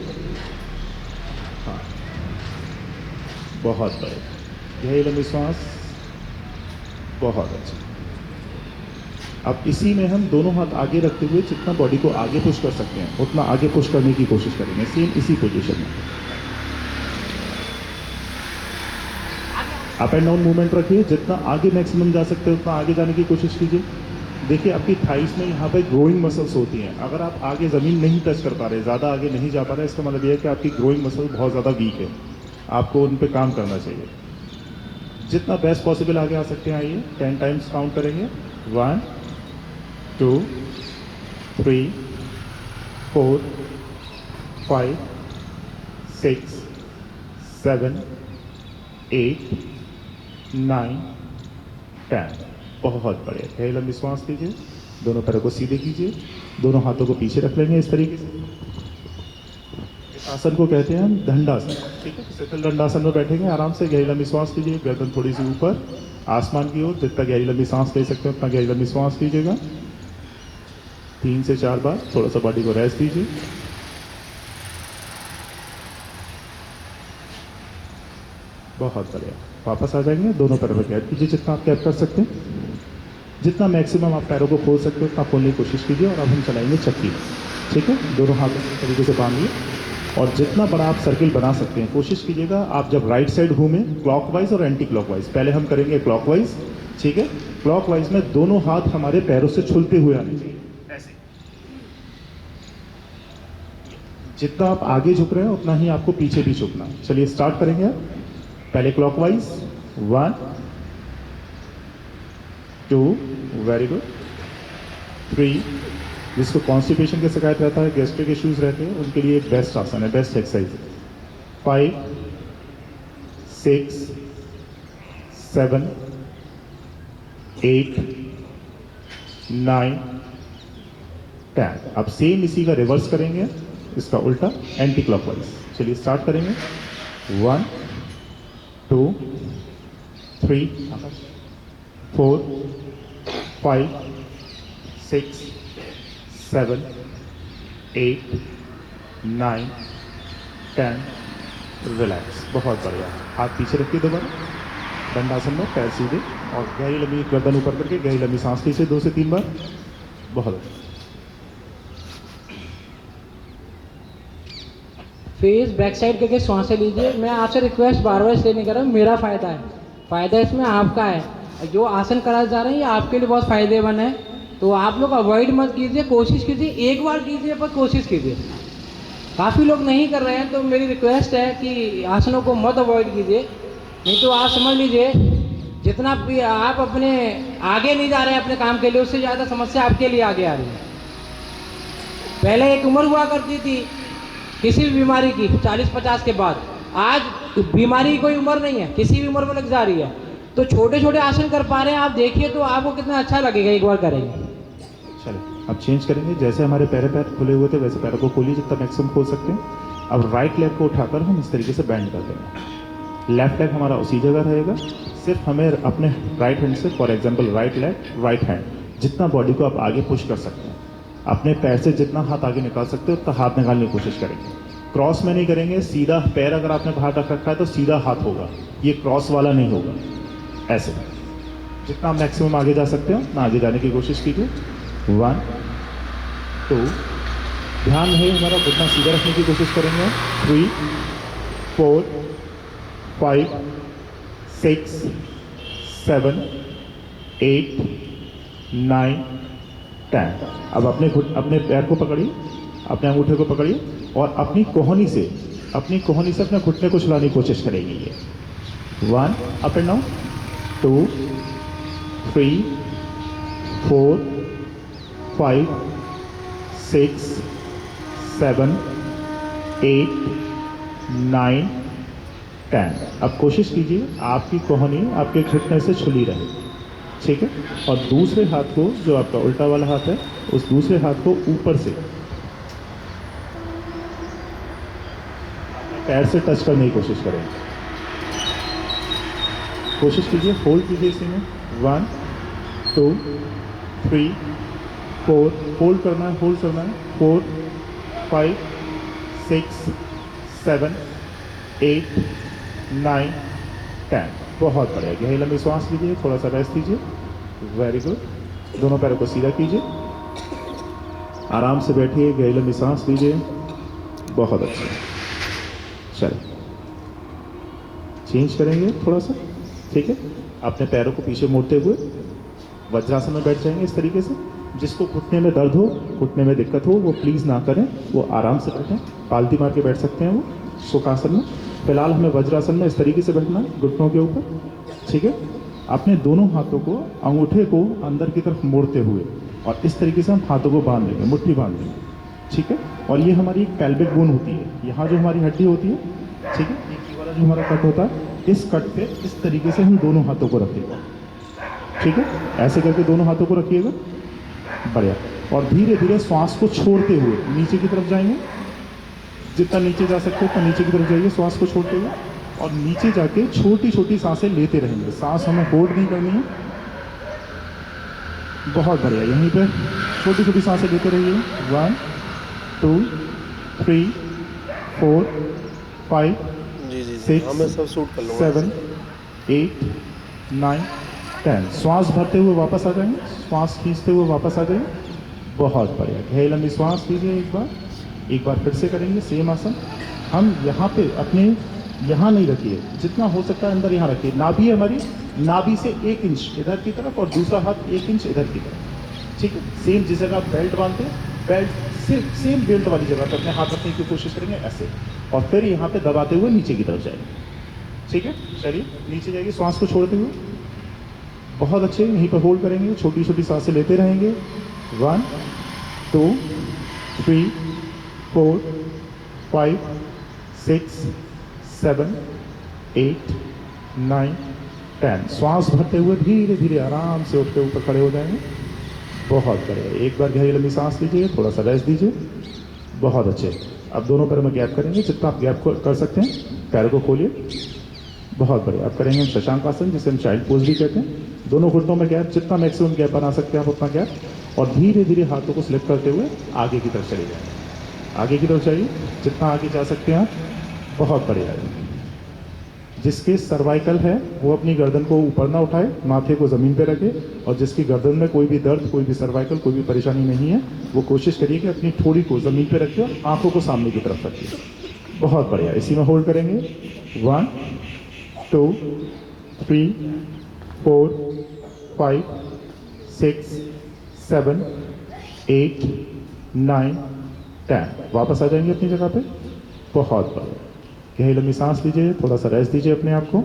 हाँ, बहुत बढ़िया। गहरी लंबी सांस, बहुत अच्छा। अब इसी में हम दोनों हाथ आगे रखते हुए जितना बॉडी को आगे पुश कर सकते हैं उतना आगे पुश करने की कोशिश करेंगे, सेम इसी पोजीशन में। अप एंड डाउन मूवमेंट रखिए, जितना आगे मैक्सिमम जा सकते हैं उतना आगे जाने की कोशिश कीजिए। देखिए आपकी थाइस में यहाँ पे ग्रोइंग मसल्स होती हैं। अगर आप आगे ज़मीन नहीं टच कर पा रहे, ज़्यादा आगे नहीं जा पा रहे, इसका मतलब यह है कि आपकी ग्रोइंग मसल बहुत ज़्यादा वीक है, आपको उन पर काम करना चाहिए। जितना बेस्ट पॉसिबल आगे आ सकते हैं आइए। 10 टाइम्स काउंट करेंगे। 1 2 3 4 5 6 7 8 9 10। बहुत बढ़िया। गहरी लंबी सांस लीजिए। दोनों पैरों को सीधे कीजिए। दोनों हाथों को पीछे रख लेंगे इस तरीके से। इस आसन को कहते हैं हम दंडासन, ठीक है। शीतल दंडासन में बैठेंगे आराम से। गहरी लंबी सांस लीजिए। गर्दन थोड़ी सी ऊपर आसमान की ओर, जितना गहरी लंबी सांस ले सकते हैं उतना गहरी लंबी सांस लीजिएगा। 3 से 4 बार थोड़ा सा बॉडी को रेस्ट दीजिए। बहुत बढ़िया। वापस आ जाएंगे। दोनों पैरों पर कैप कीजिए जितना आप कैप कर सकते हैं। जितना मैक्सिमम आप पैरों को खोल सकते हो उतना खोलने की कोशिश कीजिए। और अब हम चलाएंगे चक्की, ठीक है। दोनों हाथों को तरीके से बांधिए और जितना बड़ा आप सर्किल बना सकते हैं कोशिश कीजिएगा। आप जब राइट साइड घूमें क्लॉकवाइज और एंटी क्लॉकवाइज, पहले हम करेंगे क्लॉकवाइज, ठीक है। क्लॉकवाइज में दोनों हाथ हमारे पैरों से छुलते हुए आने चाहिए, ऐसे। जितना आप आगे झुक रहे हैं उतना ही आपको पीछे भी झुकना। चलिए स्टार्ट करेंगे। पहले क्लॉकवाइज। 1 2, very good. 3, जिसको कॉन्स्टिपेशन की शिकायत रहता है, गैस्ट्रिक इश्यूज रहते हैं, उनके लिए बेस्ट आसन है, बेस्ट एक्सरसाइज है। 5 6 7 8 9 10। अब सेम इसी का रिवर्स करेंगे, इसका उल्टा एंटी क्लॉकवाइज। चलिए स्टार्ट करेंगे। 1 2 3 4 5 6 7 8 9 10। रिलैक्स। बहुत बढ़िया। हाथ पीछे रखिए दोबारा दंडासन में, पैर सीधे और गहरी लंबी गर्दन ऊपर करके गहरी लंबी सांस लीजिए 2 से 3 बार। बहुत अच्छा। फेस बैक साइड करके श्वासें लीजिए। मैं आपसे रिक्वेस्ट बार बार इसलिए नहीं कर रहा हूँ, मेरा फ़ायदा है, फ़ायदा इसमें आपका है। जो आसन कराए जा रहे हैं ये आपके लिए बहुत फ़ायदेमंद है, तो आप लोग अवॉइड मत कीजिए, कोशिश कीजिए, एक बार कीजिए पर कोशिश कीजिए। काफ़ी लोग नहीं कर रहे हैं, तो मेरी रिक्वेस्ट है कि आसनों को मत अवॉइड कीजिए, नहीं तो आप समझ लीजिए जितना भी आप अपने आगे नहीं जा रहे हैं अपने काम के लिए, उससे ज़्यादा समस्या आपके लिए आगे आ रही है। पहले एक उम्र हुआ करती थी किसी भी बीमारी की 40-50 के बाद, आज बीमारी की कोई उम्र नहीं है, किसी भी उम्र में लग जा रही है। तो छोटे छोटे आसन कर पा रहे हैं आप, देखिए तो आपको कितना अच्छा लगेगा, एक बार करेंगे। चलिए अब चेंज करेंगे। जैसे हमारे पैर खुले हुए थे वैसे पैरों को खोलिए जितना मैक्सिमम खोल सकते हैं। अब राइट लेग को उठाकर हम इस तरीके से बेंड कर देंगे। लेफ्ट लेग हमारा उसी जगह रहेगा, सिर्फ हमें अपने राइट हैंड से, for example right leg right hand, जितना बॉडी को आप आगे पुश कर सकते हैं, अपने पैर से जितना हाथ आगे निकाल सकते हो उतना हाथ निकालने की कोशिश करेंगे। क्रॉस में नहीं करेंगे, सीधा पैर अगर आपने बाहर रख रखा है तो सीधा हाथ होगा, ये क्रॉस वाला नहीं होगा। ऐसे जितना मैक्सिमम आगे जा सकते हो ना आगे जाने की कोशिश कीजिए। 1 2, ध्यान है हमारा घुटना सीधा रखने की कोशिश करेंगे। 3 4 5 6 7 8 9 10। अब अपने पैर को पकड़िए, अपने अंगूठे को पकड़िए और अपनी कोहनी से अपने घुटने को चलाने की कोशिश करेंगे। ये 1 अप एंड डाउन, 2 3 4 5 6 7 8 9 10। अब कोशिश कीजिए आपकी कोहनी आपके घुटने से छुली रहे, ठीक है। और दूसरे हाथ को, जो आपका उल्टा वाला हाथ है, उस दूसरे हाथ को ऊपर से पैर से टच करने की कोशिश करें। कोशिश कीजिए, होल्ड कीजिए इसी में। 1 2 3 4, होल्ड करना है, 4 5 6 7 8 9 10। बहुत बढ़िया। गहरी लंबी सांस लीजिए, थोड़ा सा रेस्ट कीजिए। Very good. दोनों पैरों को सीधा कीजिए, आराम से बैठिए, गहरी लंबी सांस लीजिए। बहुत अच्छा। चलिए चेंज करेंगे थोड़ा सा, ठीक है। अपने पैरों को पीछे मोड़ते हुए वज्रासन में बैठ जाएंगे इस तरीके से। जिसको घुटने में दर्द हो, घुटने में दिक्कत हो, वो प्लीज़ ना करें, वो आराम से बैठें, पालती मार के बैठ सकते हैं वो सुखासन में। फिलहाल हमें वज्रासन में इस तरीके से बैठना है, घुटनों के ऊपर, ठीक है। अपने दोनों हाथों को, अंगूठे को अंदर की तरफ मोड़ते हुए और इस तरीके से हम हाथों को बांध लेंगे, मुट्ठी बांध लेंगे, ठीक है। और ये हमारी पैल्विक बोन होती है, यहाँ जो हमारी हड्डी होती है, ठीक है, ये वाला जो हमारा कट होता है, इस कट पे इस तरीके से हम दोनों हाथों को रखिएगा, ठीक है। ऐसे करके दोनों हाथों को रखिएगा, बढ़िया। और धीरे धीरे श्वास को छोड़ते हुए नीचे की तरफ जाएंगे, जितना नीचे जा सकते हो उतना नीचे की तरफ जाइए श्वास को छोड़ते हुए, और नीचे जाके छोटी छोटी सांसें लेते रहेंगे। सांस हमें होल्ड नहीं करनी है। बहुत बढ़िया, यहीं पे छोटी छोटी सांसें लेते रहिए। 1 2 3 4 5 6 7 8 9 10। श्वास भरते हुए वापस आ जाएंगे, श्वास खींचते हुए वापस आ जाएंगे। बहुत बढ़िया। गहरी लंबी श्वास लीजिए, एक बार फिर से करेंगे सेम आसन। हम यहाँ पे अपने यहाँ नहीं रखिए, जितना हो सकता है अंदर यहाँ रखिए। नाभि हमारी, नाभि से 1 इंच इधर की तरफ और दूसरा हाथ 1 इंच इधर की तरफ, ठीक है। सेम जिस जगह आप बेल्ट बांधते हैं, बेल्ट सिर्फ सेम बेल्ट वाली जगह पर अपने हाथ रखने की कोशिश करेंगे ऐसे, और फिर यहाँ पे दबाते हुए नीचे की तरफ जाएंगे, ठीक है। चलिए नीचे जाइए श्वास को छोड़ते हुए। बहुत अच्छे, यहीं पर होल्ड करेंगे, छोटी छोटी सांसें लेते रहेंगे। 1 2 3 4 5 6 7 8 9 10। श्वास भरते हुए धीरे धीरे आराम से उठ के ऊपर खड़े हो जाएंगे। बहुत बढ़िया। एक बार गहरी लंबी सांस लीजिए, थोड़ा सा रेस्ट दीजिए। बहुत अच्छे। अब दोनों पैरों में गैप करेंगे, जितना आप गैप कर सकते हैं पैरों को खोलिए। बहुत बढ़िया। अब करेंगे हम शशांक आसन, जिसे हम चाइल्ड पोज भी कहते हैं। दोनों घुटनों में गैप, जितना मैक्सिमम गैप बना सकते हैं आप उतना गैप, और धीरे धीरे हाथों को स्लिप करते हुए आगे की तरफ चले जाएंगे। आगे की तरफ जाइए, जितना आगे जा सकते हैं आप। बहुत बढ़िया है। जिसके सर्वाइकल है वो अपनी गर्दन को ऊपर ना उठाए, माथे को ज़मीन पे रखे, और जिसकी गर्दन में कोई भी दर्द, कोई भी सर्वाइकल, कोई भी परेशानी नहीं है, वो कोशिश करिए कि अपनी ठोड़ी को ज़मीन पे रखिए और आंखों को सामने की तरफ रखिए। बहुत बढ़िया। इसी में होल्ड करेंगे। 1 2 3 4 5 6 7 8 9 10। वापस आ जाएंगे अपनी जगह पे। बहुत बढ़िया। गहरी लंबी सांस लीजिए, थोड़ा सा रेस्ट दीजिए अपने आप को।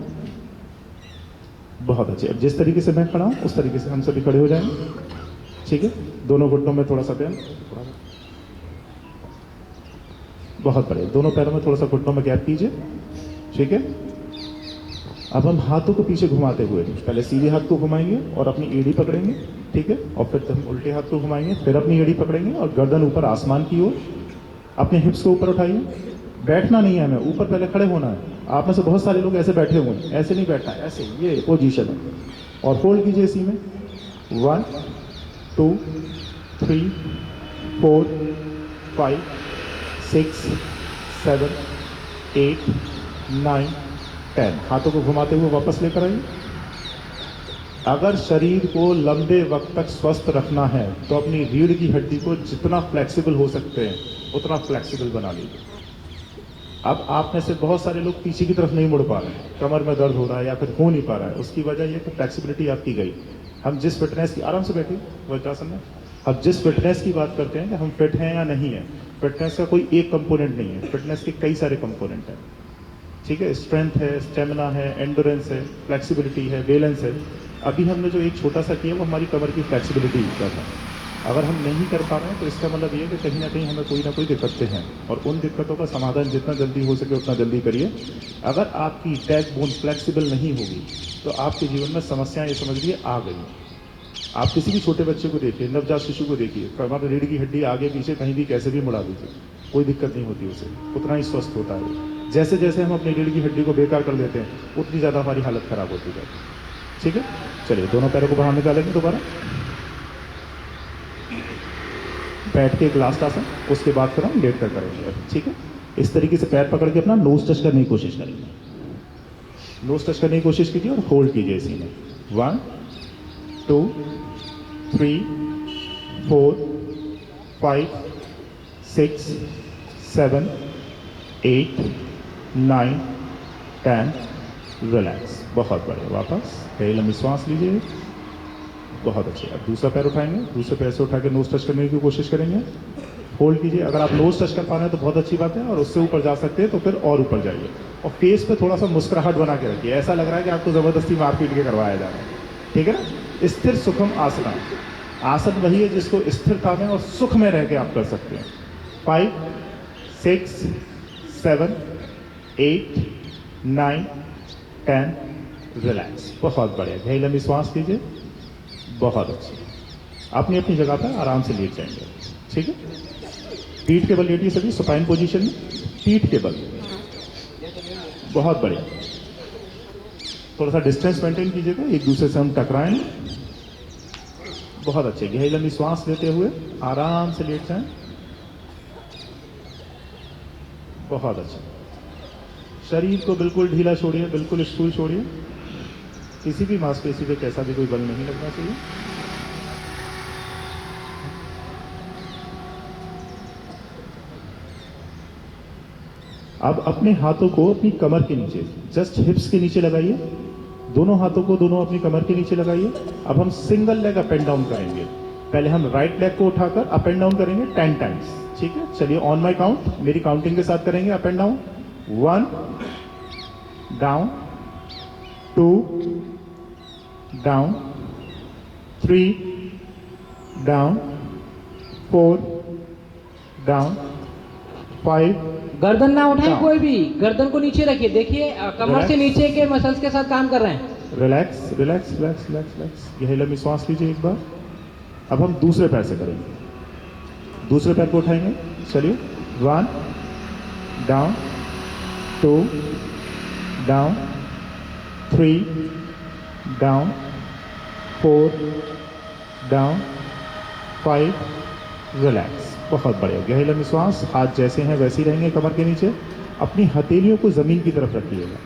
बहुत अच्छे। अब जिस तरीके से मैं खड़ा हूँ उस तरीके से हम सभी खड़े हो जाएंगे, ठीक है। दोनों घुटनों में थोड़ा सा पैर, बहुत बढ़िया। दोनों पैरों में थोड़ा सा घुटनों में गैप कीजिए, ठीक है। अब हम हाथों को पीछे घुमाते हुए पहले सीधे हाथ को घुमाएंगे और अपनी एड़ी पकड़ेंगे, ठीक है। और फिर हम उल्टे हाथ को घुमाएंगे, फिर अपनी एड़ी पकड़ेंगे और गर्दन ऊपर आसमान की ओर। अपने हिप्स को ऊपर उठाइए, बैठना नहीं है हमें, ऊपर पहले खड़े होना है। आप में से बहुत सारे लोग ऐसे बैठे हुए हैं, ऐसे नहीं बैठना है, ऐसे ये पोजीशन है। और होल्ड कीजिए इसी में 1 2 3 4 5 6 7 8 9 10। हाथों को घुमाते हुए वापस लेकर आइए। अगर शरीर को लंबे वक्त तक स्वस्थ रखना है तो अपनी रीढ़ की हड्डी को जितना फ्लेक्सिबल हो सकते हैं उतना फ्लेक्सिबल बना लीजिए। अब आप में से बहुत सारे लोग पीछे की तरफ नहीं मुड़ पा रहे हैं, कमर में दर्द हो रहा है या फिर हो नहीं पा रहा है। उसकी वजह यह कि फ्लेक्सिबिलिटी आपकी गई। हम जिस फिटनेस की, आराम से बैठिए वज्रासन में, अब जिस फिटनेस की बात करते हैं कि हम फिट हैं या नहीं है, फिटनेस का कोई एक कंपोनेंट नहीं है, फिटनेस के कई सारे कंपोनेंट हैं। ठीक है, स्ट्रेंथ है, स्टेमिना है, एंडोरेंस है, फ्लेक्सिबिलिटी है, बैलेंस है। अभी हमने जो एक छोटा सा किया वो हमारी कमर की फ्लेक्सिबिलिटी का था। अगर हम नहीं कर पा रहे हैं तो इसका मतलब ये है कि कहीं ना कहीं हमें कोई ना कोई दिक्कतें हैं, और उन दिक्कतों का समाधान जितना जल्दी हो सके उतना जल्दी करिए। अगर आपकी बैक बोन फ्लेक्सिबल नहीं होगी तो आपके जीवन में समस्याएं, ये समझ लीजिए, आ गई। आप किसी भी छोटे बच्चे को देखिए, नवजात शिशु को देखिए, कमर रीढ़ की हड्डी आगे पीछे कहीं भी कैसे भी मुड़ा दीजिए, कोई दिक्कत नहीं होती उसे, उतना ही स्वस्थ होता है। जैसे जैसे हम अपनी रीढ़ की हड्डी को बेकार कर देते हैं उतनी ज़्यादा हमारी हालत खराब होती है। ठीक है, चलिए दोनों पैरों को बाहर निकालेंगे दोबारा, बैठ के एक लास्ट आसन, उसके बाद फिर हम लेट कर करेंगे। ठीक है, इस तरीके से पैर पकड़ के अपना नोज टच करने की कोशिश करेंगे। नोज टच करने की कोशिश कीजिए और होल्ड कीजिए इसी में 1 2 3 4 5 6 7 8 9 10। रिलैक्स, बहुत बढ़िया। वापस कई लंबी सांस लीजिए, बहुत अच्छे। अब दूसरा पैर उठाएंगे, दूसरे पैर से उठा के नोज टच करने की कोशिश करेंगे। होल्ड कीजिए, अगर आप नोज टच कर पा रहे हैं तो बहुत अच्छी बात है, और उससे ऊपर जा सकते हैं तो फिर और ऊपर जाइए। और फेस पे थोड़ा सा मुस्कुराहट बना के रखिए, ऐसा लग रहा है कि आपको ज़बरदस्ती मार पीट के करवाया जा रहा है। ठीक है ना। स्थिर सुखम आसना, आसन वही है जिसको स्थिरता में और सुख में रह के आप कर सकते हैं। 5 6 7 8 9 10। रिलैक्स, बहुत बढ़िया। गहरी लंबी सांस लीजिए, बहुत अच्छी। अपनी अपनी जगह पर आराम से लेट जाएंगे। ठीक है, पीठ के बल लेटिए सभी, सुपाइन पोजीशन में, पीठ के बल, बहुत बढ़िया। थोड़ा सा डिस्टेंस मेंटेन कीजिएगा, एक दूसरे से हम टकराएं। बहुत अच्छे, गहरी लंबी सांस लेते हुए आराम से लेट जाएं। बहुत अच्छा। शरीर को बिल्कुल ढीला छोड़िए, बिल्कुल स्थूल छोड़िए, किसी भी मांसपेशी पे कैसा भी कोई बल नहीं लगना चाहिए। अब अपने हाथों को अपनी कमर के नीचे, जस्ट हिप्स के नीचे लगाइए। दोनों हाथों को दोनों अपनी कमर के नीचे लगाइए। अब हम single leg up and down करेंगे। पहले हम राइट लेग को उठाकर अप एंड डाउन करेंगे 10 टाइम्स। ठीक है, चलिए ऑन माय काउंट, मेरी काउंटिंग के साथ करेंगे up and down. 1 down, 2 down, 3 down, 4 down, 5। गर्दन ना उठाएं हाँ। कोई भी, गर्दन को नीचे रखिए। देखिए कमर से नीचे के मसल्स के साथ काम कर रहे हैं। Relax relax relax relax relax. गहरी लंबी सांस लीजिए एक बार। अब हम दूसरे पैर से करेंगे। दूसरे पैर को उठाएंगे, चलिए 1 down, 2 down, 3 down, 4 down, 5। Relax, बहुत बढ़िया। गहरी लंबी सांस, हाथ जैसे हैं वैसे ही रहेंगे कमर के नीचे। अपनी हथेलियों को ज़मीन की तरफ रखिएगा,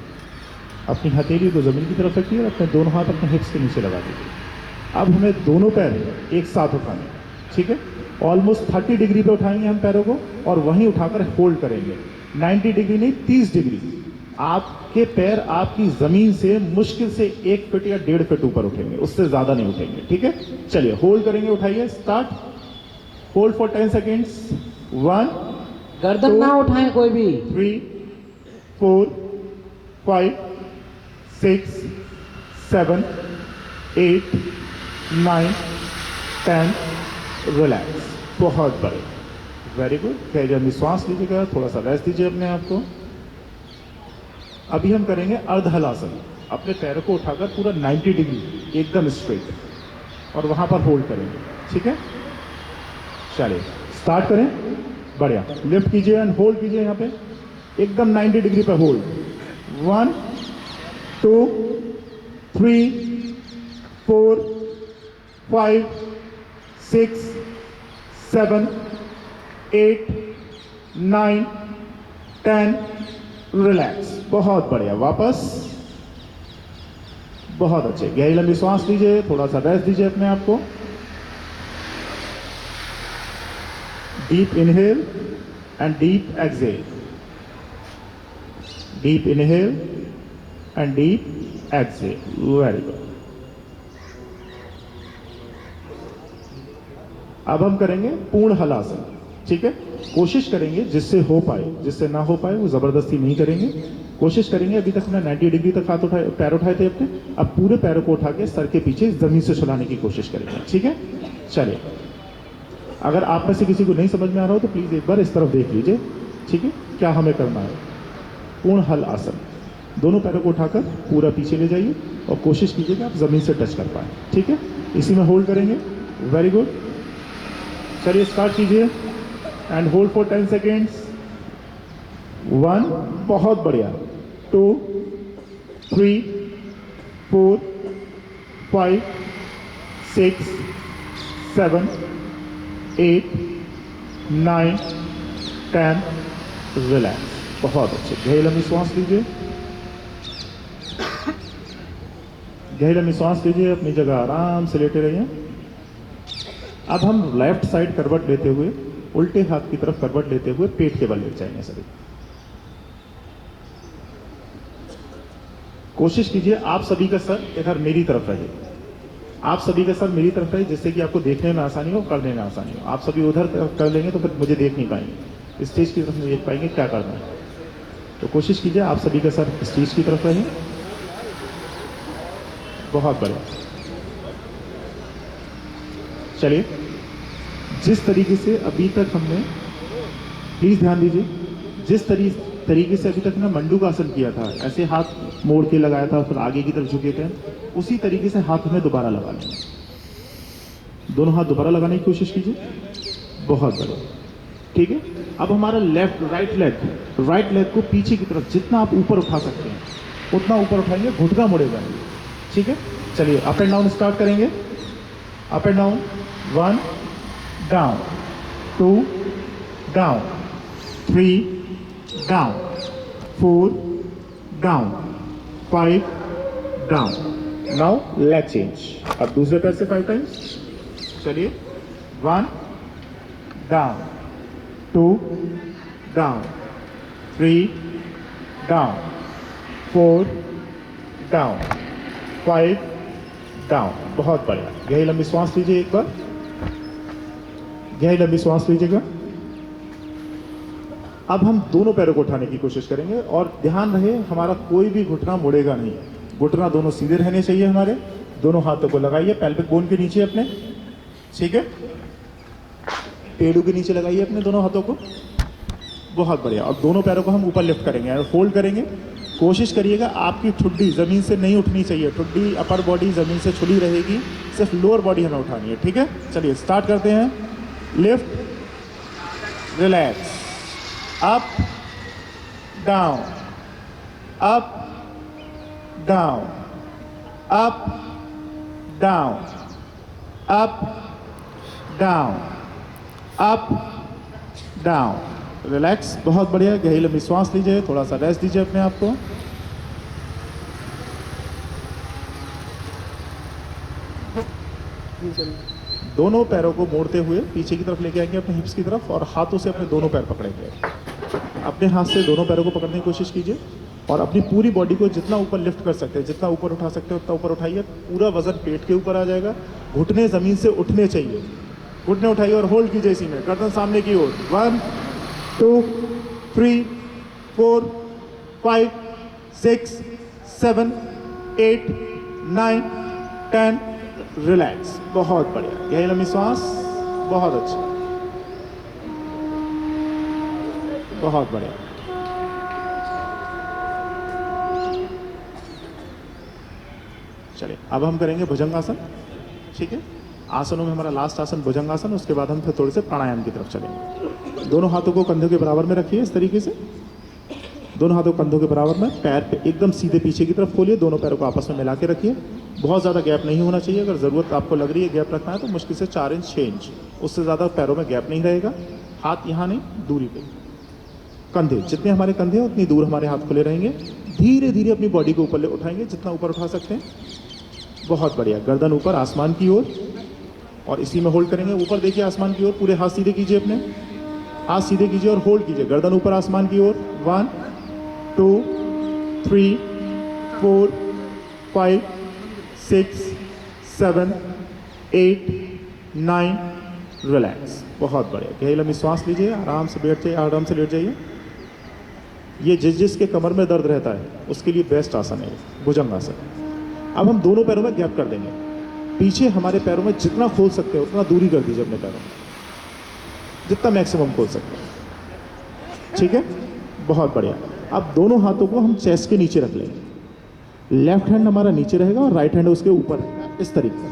अपनी हथेलियों को ज़मीन की तरफ रखिए और अपने दोनों हाथ अपने हिप्स के नीचे लगा दीजिए। अब हमें दोनों पैर एक साथ उठाने, ठीक है, ऑलमोस्ट 30 डिग्री पे उठाएंगे हम पैरों को, और वहीं उठाकर होल्ड करेंगे। 90 डिग्री नहीं, 30 डिग्री। आपके पैर आपकी ज़मीन से मुश्किल से 1 फीट या 1.5 फीट ऊपर उठेंगे, उससे ज़्यादा नहीं उठेंगे। ठीक है, चलिए होल्ड करेंगे, उठाइए, स्टार्ट। Hold for 10 seconds. 1 गर्दन ना उठाएं कोई भी। 3 4 5 6 7 8 9 10। रिलैक्स, बहुत बढ़िया, वेरी गुड। गहरी लंबी सांस लीजिएगा, थोड़ा सा रेस्ट दीजिए अपने आप को। अभी हम करेंगे अर्धहलासन। अपने पैरों को उठाकर पूरा 90 डिग्री एकदम स्ट्रेट, और वहां पर होल्ड करेंगे। ठीक है, चलिए स्टार्ट करें। बढ़िया, लिफ्ट कीजिए एंड होल्ड कीजिए यहाँ पे। एकदम 90 डिग्री पे होल्ड। 1 2 3 4 5 6 7 8 9 10। रिलैक्स, बहुत बढ़िया। वापस, बहुत अच्छे। गहरी लंबी सांस लीजिए, थोड़ा सा रेस्ट दीजिए अपने आप को। Deep inhale and deep exhale, deep inhale and deep exhale. Very good. अब हम करेंगे पूर्ण हलासन, ठीक है। कोशिश करेंगे जिससे हो पाए, जिससे ना हो पाए वो जबरदस्ती नहीं करेंगे। कोशिश करेंगे, अभी तक हमने 90 डिग्री तक हाथ उठाए, पैर उठाए थे अपने, अब पूरे पैरों को उठा के सर के पीछे जमीन से छुलाने की कोशिश करेंगे, ठीक है। चलिए, अगर आप में से किसी को नहीं समझ में आ रहा हो तो प्लीज एक बार इस तरफ देख लीजिए, ठीक है, क्या हमें करना है। पूर्ण हल आसन, दोनों पैरों को उठाकर पूरा पीछे ले जाइए और कोशिश कीजिए कि आप जमीन से टच कर पाए, ठीक है। इसी में होल्ड करेंगे। Very good. चलिए स्टार्ट कीजिए एंड होल्ड फॉर 10 सेकेंड्स। 1, बहुत बढ़िया। 2 3 4 5 6 7 8 9 10। रिलैक्स, बहुत अच्छे। गहरी लंबी सांस लीजिए, गहरी लंबी सांस लीजिए, अपनी जगह आराम से लेटे रहिए। अब हम लेफ्ट साइड करवट लेते हुए, उल्टे हाथ की तरफ करवट लेते हुए पेट के बल लेट जाएंगे सभी। कोशिश कीजिए आप सभी का सर इधर मेरी तरफ रहे, आप सभी का सर मेरी तरफ रहे, जिससे कि आपको देखने में आसानी हो, करने में आसानी हो। आप सभी उधर कर लेंगे तो फिर मुझे देख नहीं पाएंगे, स्टेज की तरफ नहीं देख पाएंगे क्या करना है। तो कोशिश कीजिए आप सभी का सर स्टेज की तरफ रहे। बहुत बढ़िया। चलिए, जिस तरीके से अभी तक हमने, प्लीज ध्यान दीजिए, जिस तरीके से अभी तक ना मंडूकासन किया था, ऐसे हाथ मोड़ के लगाया था फिर आगे की तरफ झुके थे, उसी तरीके से हाथ हमें दोबारा लगा लेंगे। दोनों हाथ दोबारा लगाने की कोशिश कीजिए। बहुत बढ़िया, ठीक है। अब हमारा राइट लेग को पीछे की तरफ जितना आप ऊपर उठा सकते हैं उतना ऊपर उठाएंगे, घुटना मुड़ेगा नहीं, ठीक है। चलिए अप एंड डाउन स्टार्ट करेंगे। Up and down, 1 down, 2 down, 3 down, 4 down, 5 down. Now leg change. अब दूसरे पैर से 5 टाइम्स। चलिए, 1 down, 2 down, 3 down, 4 down, 5 down. बहुत बढ़िया। गहरी लंबी सांस लीजिए, एक बार गहरी लंबी सांस लीजिएगा। अब हम दोनों पैरों को उठाने की कोशिश करेंगे और ध्यान रहे हमारा कोई भी घुटना मुड़ेगा नहीं, घुटना दोनों सीधे रहने चाहिए हमारे। दोनों हाथों को लगाइए पेल्विक बोन के नीचे अपने, ठीक है। पेड़ों के नीचे लगाइए अपने दोनों हाथों को। बहुत बढ़िया। और दोनों पैरों को हम ऊपर लिफ्ट करेंगे और होल्ड करेंगे। कोशिश करिएगा आपकी ठुड्डी जमीन से नहीं उठनी चाहिए, ठुड्डी अपर बॉडी जमीन से छुड़ी रहेगी, सिर्फ लोअर बॉडी हमें उठानी है, ठीक है। चलिए स्टार्ट करते हैं। Lift, relax, up down, up down, up down, up down, up down. Relax, बहुत बढ़िया। गहरी लंबी सांस लीजिए, थोड़ा सा रेस्ट दीजिए अपने आप को। दोनों पैरों को मोड़ते हुए पीछे की तरफ लेके आएंगे अपने हिप्स की तरफ और हाथों से अपने दोनों पैर पकड़ेंगे। अपने हाथ से दोनों पैरों को पकड़ने की कोशिश कीजिए और अपनी पूरी बॉडी को जितना ऊपर लिफ्ट कर सकते हैं, जितना ऊपर उठा सकते हैं उतना ऊपर उठाइए। पूरा वजन पेट के ऊपर आ जाएगा, घुटने जमीन से उठने चाहिए। घुटने उठाइए और होल्ड कीजिए इसी में, गर्दन सामने की ओर। 1 2 3 4 5 6 7 8 9 10। रिलैक्स, बहुत बढ़िया। गहरी लंबी सांस, बहुत अच्छा, बहुत बढ़िया। चलिए अब हम करेंगे भुजंगासन, ठीक है। आसनों में हमारा लास्ट आसन भुजंगासन, उसके बाद हम फिर थोड़े से प्राणायाम की तरफ चलेंगे। दोनों हाथों को कंधों के बराबर में रखिए इस तरीके से। दोनों हाथों कंधों के बराबर में, पैर पे एकदम सीधे पीछे की तरफ खोलिए, दोनों पैरों को आपस में मिला के रखिए। बहुत ज़्यादा गैप नहीं होना चाहिए, अगर ज़रूरत आपको लग रही है गैप रखना है तो मुश्किल से 4 इंच 6 इंच, उससे ज़्यादा पैरों में गैप नहीं रहेगा। हाथ यहाँ नहीं, दूरी पे, कंधे जितने हमारे कंधे हैं उतनी दूर हमारे हाथ खुले रहेंगे। धीरे धीरे अपनी बॉडी को ऊपर उठाएंगे, जितना ऊपर उठा सकते हैं। बहुत बढ़िया, गर्दन ऊपर आसमान की ओर, और इसी में होल्ड करेंगे। ऊपर देखिए आसमान की ओर, पूरे हाथ सीधे कीजिए, अपने हाथ सीधे कीजिए और होल्ड कीजिए, गर्दन ऊपर आसमान की ओर। 1 2 3 4 5 6 7 8 9, रिलैक्स। बहुत बढ़िया, गहरी लंबी सांस लीजिए, आराम से बैठ जाइए, आराम से लेट जाइए। ये जिसके कमर में दर्द रहता है उसके लिए बेस्ट आसन है भुजंग आसन। अब हम दोनों पैरों में गैप कर देंगे, पीछे हमारे पैरों में जितना खोल सकते हैं उतना दूरी कर दीजिए अपने पैरों में, जितना मैक्सिमम खोल सकते हैं। ठीक है, बहुत बढ़िया। अब दोनों हाथों को हम चेस्ट के नीचे रख लेंगे। लेफ्ट हैंड हमारा नीचे रहेगा और राइट हैंड उसके ऊपर, इस तरीके से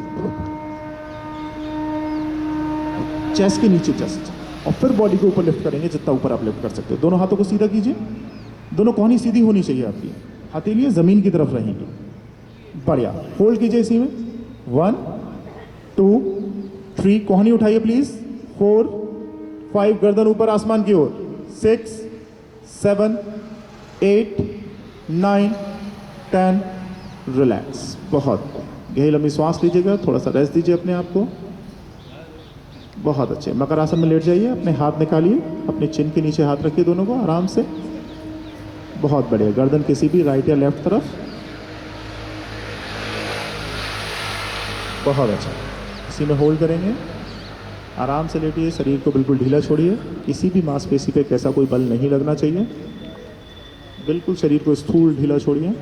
चेस्ट के नीचे, चेस्ट, और फिर बॉडी को ऊपर लिफ्ट करेंगे जितना ऊपर आप लिफ्ट कर सकते हो। दोनों हाथों को सीधा कीजिए, दोनों कोहनी सीधी होनी चाहिए आपकी, हथेलियां जमीन की तरफ रहेंगी। बढ़िया, होल्ड कीजिए इसी में। 1 2 3, कोहनी उठाइए प्लीज। 4 5, गर्दन ऊपर आसमान की ओर। 6 7 8 9 10, रिलैक्स। बहुत गहरी लंबी सांस लीजिएगा, थोड़ा सा रेस्ट दीजिए अपने आप को। बहुत अच्छे, मकर आसन में लेट जाइए, अपने हाथ निकालिए, अपने चिन के नीचे हाथ रखिए दोनों को आराम से। बहुत बढ़िया, गर्दन किसी भी राइट या लेफ्ट तरफ। बहुत अच्छा, इसी में होल्ड करेंगे, आराम से लेटिए, शरीर को बिल्कुल ढीला छोड़िए, किसी भी मांसपेशी पे कैसा कोई बल नहीं लगना चाहिए, बिल्कुल शरीर को स्थूल ढीला छोड़िए।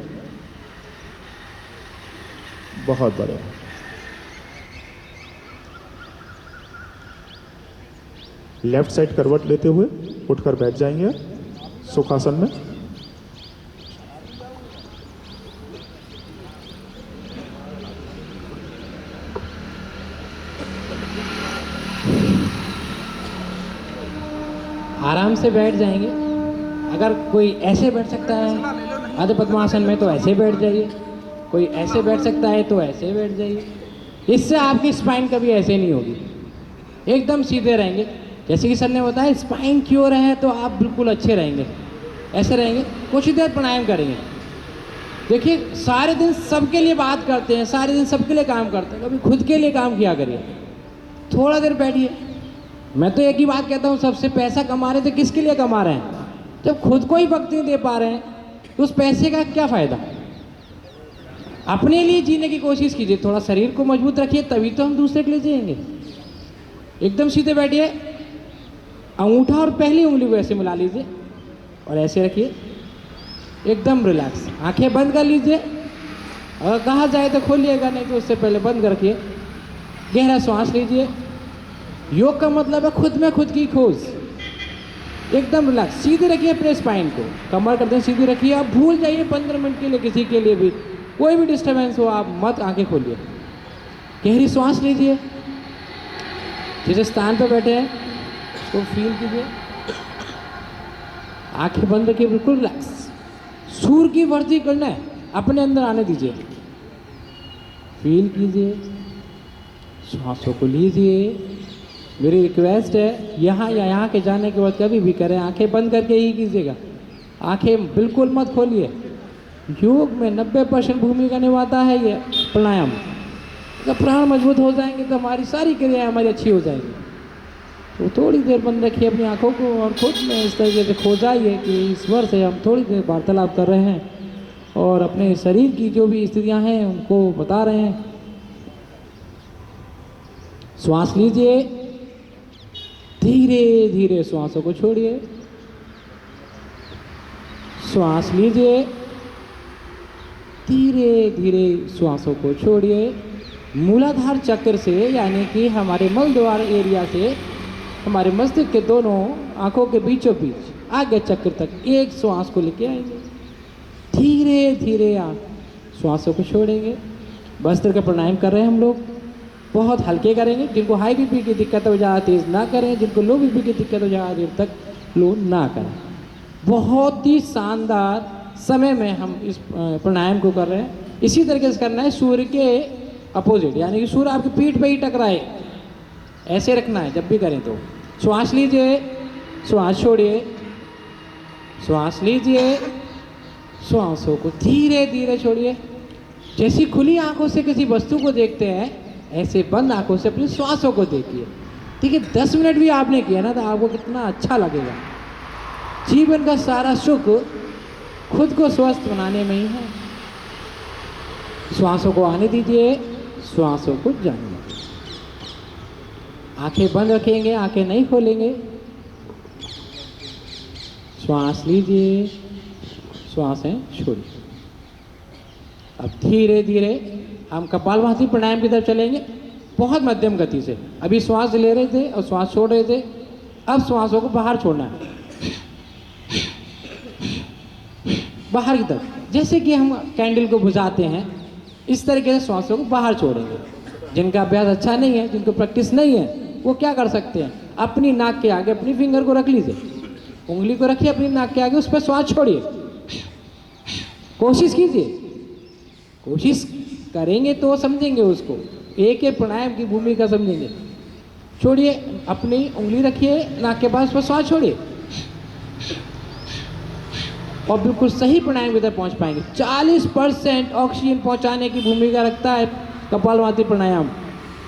बहुत बढ़िया, लेफ्ट साइड करवट लेते हुए उठकर बैठ जाएंगे सुखासन में। आराम से बैठ जाएंगे। अगर कोई ऐसे बैठ सकता है आधे पद्मासन में तो ऐसे बैठ जाइए, कोई ऐसे बैठ सकता है तो ऐसे बैठ जाइए। इससे आपकी स्पाइन कभी ऐसे नहीं होगी, एकदम सीधे रहेंगे। जैसे कि सर ने बताया स्पाइन क्योर है तो आप बिल्कुल अच्छे रहेंगे, ऐसे रहेंगे। कुछ देर प्राणायाम करेंगे। देखिए सारे दिन सबके लिए बात करते हैं, सारे दिन सबके लिए काम करते हैं, कभी खुद के लिए काम किया करिए। थोड़ा देर बैठिए। मैं तो एक ही बात कहता हूँ, सबसे पैसा कमा रहे थे किसके लिए कमा रहे हैं? जब खुद को ही वक्त नहीं दे पा रहे हैं तो उस पैसे का क्या फ़ायदा? अपने लिए जीने की कोशिश कीजिए, थोड़ा शरीर को मजबूत रखिए, तभी तो हम दूसरे के लिए जिएंगे। एकदम सीधे बैठिए, अंगूठा और पहली उंगली को ऐसे मिला लीजिए और ऐसे रखिए, एकदम रिलैक्स। आंखें बंद कर लीजिए, अगर कहा जाए तो खोलिएगा, नहीं तो उससे पहले बंद कर रखिए। गहरा सांस लीजिए। योग का मतलब है खुद में खुद की खोज। एकदम रिलैक्स, सीधे रखिए अपने स्पाइन को, कमर गर्दन सीधी रखिए। आप भूल जाइए 15 मिनट के लिए किसी के लिए भी कोई भी डिस्टर्बेंस हो, आप मत आंखें खोलिए। गहरी सांस लीजिए, जिस स्थान पर बैठे हैं उसको फील कीजिए। आंखें बंद रखिए, बिल्कुल रिलैक्स। सूर्य की वर्जी करना है, अपने अंदर आने दीजिए। फील कीजिए, सांसों को लीजिए। मेरी रिक्वेस्ट है, यहाँ या यहाँ के जाने के बाद कभी भी करें, आंखें बंद करके ही कीजिएगा, आंखें बिल्कुल मत खोलिए। योग में 90% भूमिका निभाता है ये प्राणायाम। जब प्राण मजबूत हो जाएंगे तो हमारी सारी क्रियाएं हमारी अच्छी हो जाएंगी। तो थोड़ी देर बंद रखिए अपनी आंखों को और खुद में इस तरीके से खो जाइए कि ईश्वर से हम थोड़ी देर वार्तालाप कर रहे हैं और अपने शरीर की जो भी स्थितियां हैं उनको बता रहे हैं। श्वास लीजिए, धीरे धीरे श्वासों को छोड़िए। श्वास लीजिए, धीरे धीरे श्वासों को छोड़िए। मूलाधार चक्र से, यानी कि हमारे मल द्वार एरिया से हमारे मस्तिष्क के दोनों आंखों के बीचों बीच आगे चक्र तक एक श्वास को लेके आएंगे। धीरे धीरे आप श्वासों को छोड़ेंगे। वस्त्र का प्राणायाम कर रहे हैं हम लोग, बहुत हल्के करेंगे। जिनको हाई बीपी की दिक्कत हो ज़्यादा तेज़ ना करें, जिनको लो बीपी की दिक्कत हो ज़्यादा देर तक लो ना करें। बहुत ही शानदार समय में हम इस प्राणायाम को कर रहे हैं। इसी तरीके से करना है सूर्य के अपोजिट, यानी कि सूर्य आपकी पीठ पे ही टकराए, ऐसे रखना है जब भी करें तो। श्वास लीजिए, श्वास छोड़िए, श्वास लीजिए, श्वासों को धीरे धीरे छोड़िए। जैसी खुली आंखों से किसी वस्तु को देखते हैं, ऐसे बंद आंखों से अपनी श्वासों को देखिए। ठीक है, 10 मिनट भी आपने किया ना तो आपको कितना अच्छा लगेगा। जीवन का सारा सुख खुद को स्वस्थ बनाने में ही है। श्वासों को आने दीजिए, श्वासों को जाने दीजिए। आंखें बंद रखेंगे, आंखें नहीं खोलेंगे। श्वास लीजिए, श्वासें छोड़िए। अब धीरे धीरे हम कपालभाति प्राणायाम की तरफ चलेंगे, बहुत मध्यम गति से। अभी श्वास ले रहे थे और श्वास छोड़ रहे थे, अब श्वासों को बाहर छोड़ना है, बाहर की तरफ। जैसे कि हम कैंडल को बुझाते हैं, इस तरीके से श्वासों को बाहर छोड़ेंगे। जिनका अभ्यास अच्छा नहीं है, जिनको प्रैक्टिस नहीं है, वो क्या कर सकते हैं, अपनी नाक के आगे अपनी फिंगर को रख लीजिए, उंगली को रखिए अपनी नाक के आगे, उस पर श्वास छोड़िए। कोशिश कीजिए, कोशिश करेंगे तो समझेंगे उसको, एक एक प्राणायाम की भूमिका समझेंगे। छोड़िए, अपनी उंगली रखिए नाक के पास, पर श्वास छोड़िए और बिल्कुल सही प्राणायाम की तरफ पहुंच पाएंगे। 40% ऑक्सीजन पहुंचाने की भूमिका रखता है कपालभाति प्राणायाम,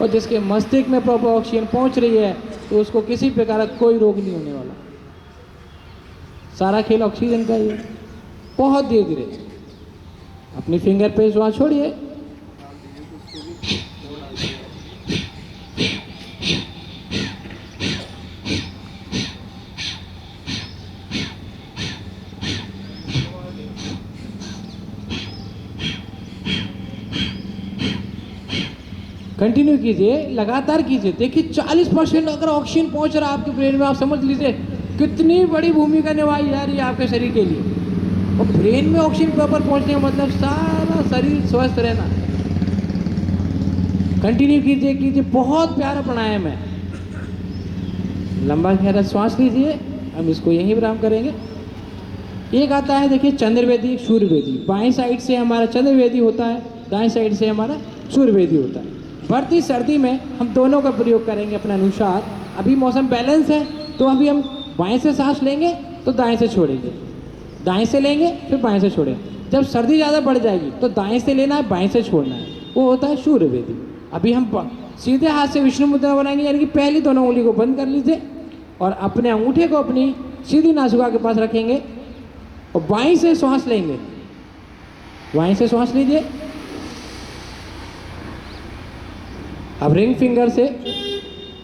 और जिसके मस्तिष्क में प्रॉपर ऑक्सीजन पहुंच रही है तो उसको किसी प्रकार का कोई रोग नहीं होने वाला। सारा खेल ऑक्सीजन का ही है। बहुत धीरे धीरे अपनी फिंगर पे श्वास छोड़िए, कंटिन्यू कीजिए, लगातार कीजिए। देखिए 40% अगर ऑक्सीजन पहुंच रहा है आपके ब्रेन में, आप समझ लीजिए कितनी बड़ी भूमिका निभाई जा रही है आपके शरीर के लिए। और ब्रेन में ऑक्सीजन प्रॉपर पहुंचने का मतलब सारा शरीर स्वस्थ रहना। कंटिन्यू कीजिए कीजिए, बहुत प्यारा प्राणायाम है। लंबा गहरा श्वास लीजिए, हम इसको यहीं विराम करेंगे। एक आता है देखिए चंद्रवेदी, सूर्यवेदी। बाएं साइड से हमारा चंद्रवेदी होता है, दाएं साइड से हमारा सूर्यवेदी होता है। बढ़ती सर्दी में हम दोनों का प्रयोग करेंगे अपने अनुसार। अभी मौसम बैलेंस है तो अभी हम बाएं से सांस लेंगे तो दाएं से छोड़ेंगे, दाएं से लेंगे फिर बाएं से छोड़ेंगे। जब सर्दी ज़्यादा बढ़ जाएगी तो दाएं से लेना है, बाएं से छोड़ना है, वो होता है सूर्यवेदी। अभी हम सीधे हाथ से विष्णु मुद्रा बनाएंगे, यानी कि पहली दोनों उंगली को बंद कर लीजिए और अपने अंगूठे को अपनी सीधी नासिका के पास रखेंगे और बाएं से श्वास लेंगे। बाएं से श्वास लीजिए। अब रिंग फिंगर से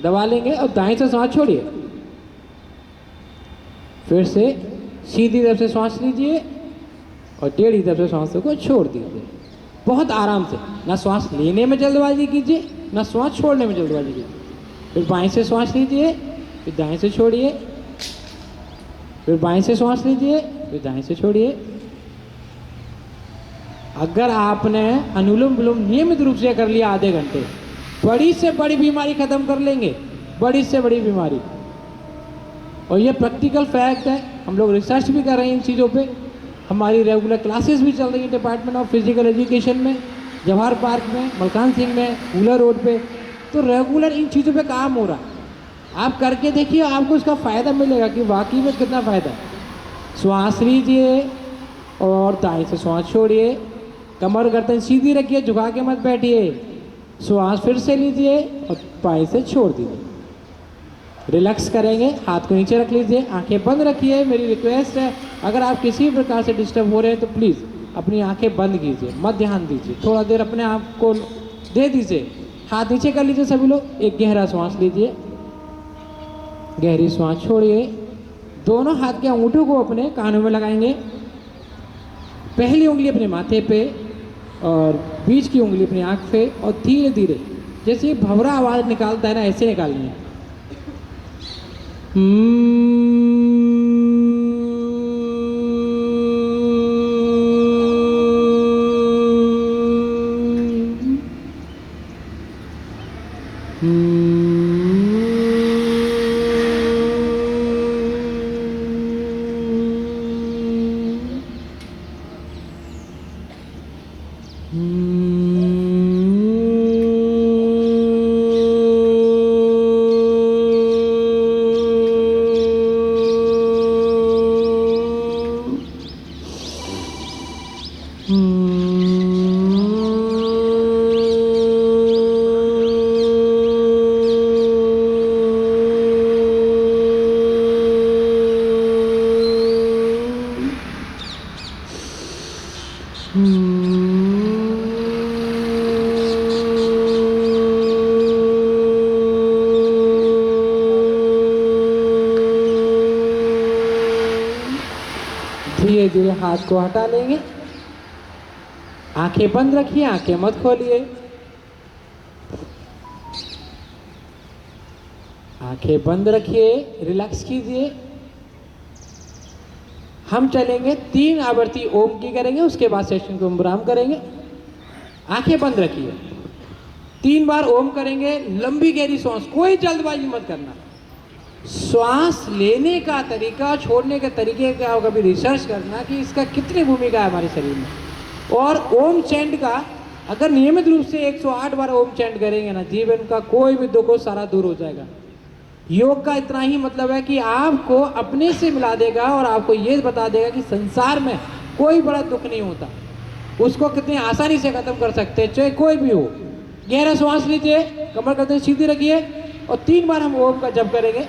दबा लेंगे और दाएं से श्वास छोड़िए। फिर से सीधी तरफ से श्वास लीजिए और टेढ़ी तरफ से श्वास को छोड़ दीजिए। बहुत आराम से, ना श्वास लेने में जल्दबाजी कीजिए, ना श्वास छोड़ने में जल्दबाजी कीजिए। फिर बाएं से श्वास लीजिए, फिर दाएं से छोड़िए, फिर बाएं से श्वास लीजिए, फिर दाएं से छोड़िए। अगर आपने अनुलोम विलोम नियमित रूप से कर लिया आधे घंटे, बड़ी से बड़ी बीमारी खत्म कर लेंगे, बड़ी से बड़ी बीमारी। और ये प्रैक्टिकल फैक्ट है, हम लोग रिसर्च भी कर रहे हैं इन चीज़ों पे। हमारी रेगुलर क्लासेस भी चल रही है डिपार्टमेंट ऑफ फिजिकल एजुकेशन में, जवाहर पार्क में, मलकान सिंह में, कूलर रोड पे। तो रेगुलर इन चीज़ों पे काम हो रहा है। आप करके देखिए, आपको इसका फ़ायदा मिलेगा कि वाकई में कितना फ़ायदा है। श्वास लीजिए और दाएं से श्वास छोड़िए। कमर गर्दन सीधी रखिए, झुका के मत बैठिए। श्वास फिर से लीजिए और बाएं से छोड़ दीजिए। रिलैक्स करेंगे, हाथ को नीचे रख लीजिए, आंखें बंद रखिए। मेरी रिक्वेस्ट है, अगर आप किसी प्रकार से डिस्टर्ब हो रहे हैं तो प्लीज़ अपनी आंखें बंद कीजिए, मत ध्यान दीजिए। थोड़ा देर अपने आप को दे दीजिए, हाथ नीचे कर लीजिए सभी लोग। एक गहरा श्वास लीजिए, गहरी श्वास छोड़िए। दोनों हाथ के अंगूठों को अपने कानों में लगाएंगे। पहली उंगली अपने माथे पे और बीच की उंगली अपनी आँख पे, और धीरे धीरे जैसे भंवरा आवाज़ निकालता है ना, ऐसे निकालनी है। धीरे धीरे हाथ को हटा लेंगे। आंखें बंद रखिए, आंखें मत खोलिए। आंखें बंद रखिए, रिलैक्स कीजिए। हम चलेंगे 3 आवर्ती ओम की करेंगे, उसके बाद सेशन को विराम करेंगे। आंखें बंद रखिए, 3 बार ओम करेंगे। लंबी गहरी सांस, कोई जल्दबाजी मत करना। श्वास लेने का तरीका, छोड़ने के तरीके का कभी रिसर्च करना कि इसका कितनी भूमिका है हमारे शरीर में। और ओम चैंट का अगर नियमित रूप से 108 बार ओम चैंट करेंगे ना, जीवन का कोई भी दुख हो सारा दूर हो जाएगा। योग का इतना ही मतलब है कि आपको अपने से मिला देगा और आपको ये बता देगा कि संसार में कोई बड़ा दुख नहीं होता, उसको कितनी आसानी से खत्म कर सकते हैं, चाहे कोई भी हो। गहरा श्वास लीजिए, कमर करते सीधी रखिए और 3 बार हम ओम का जप करेंगे।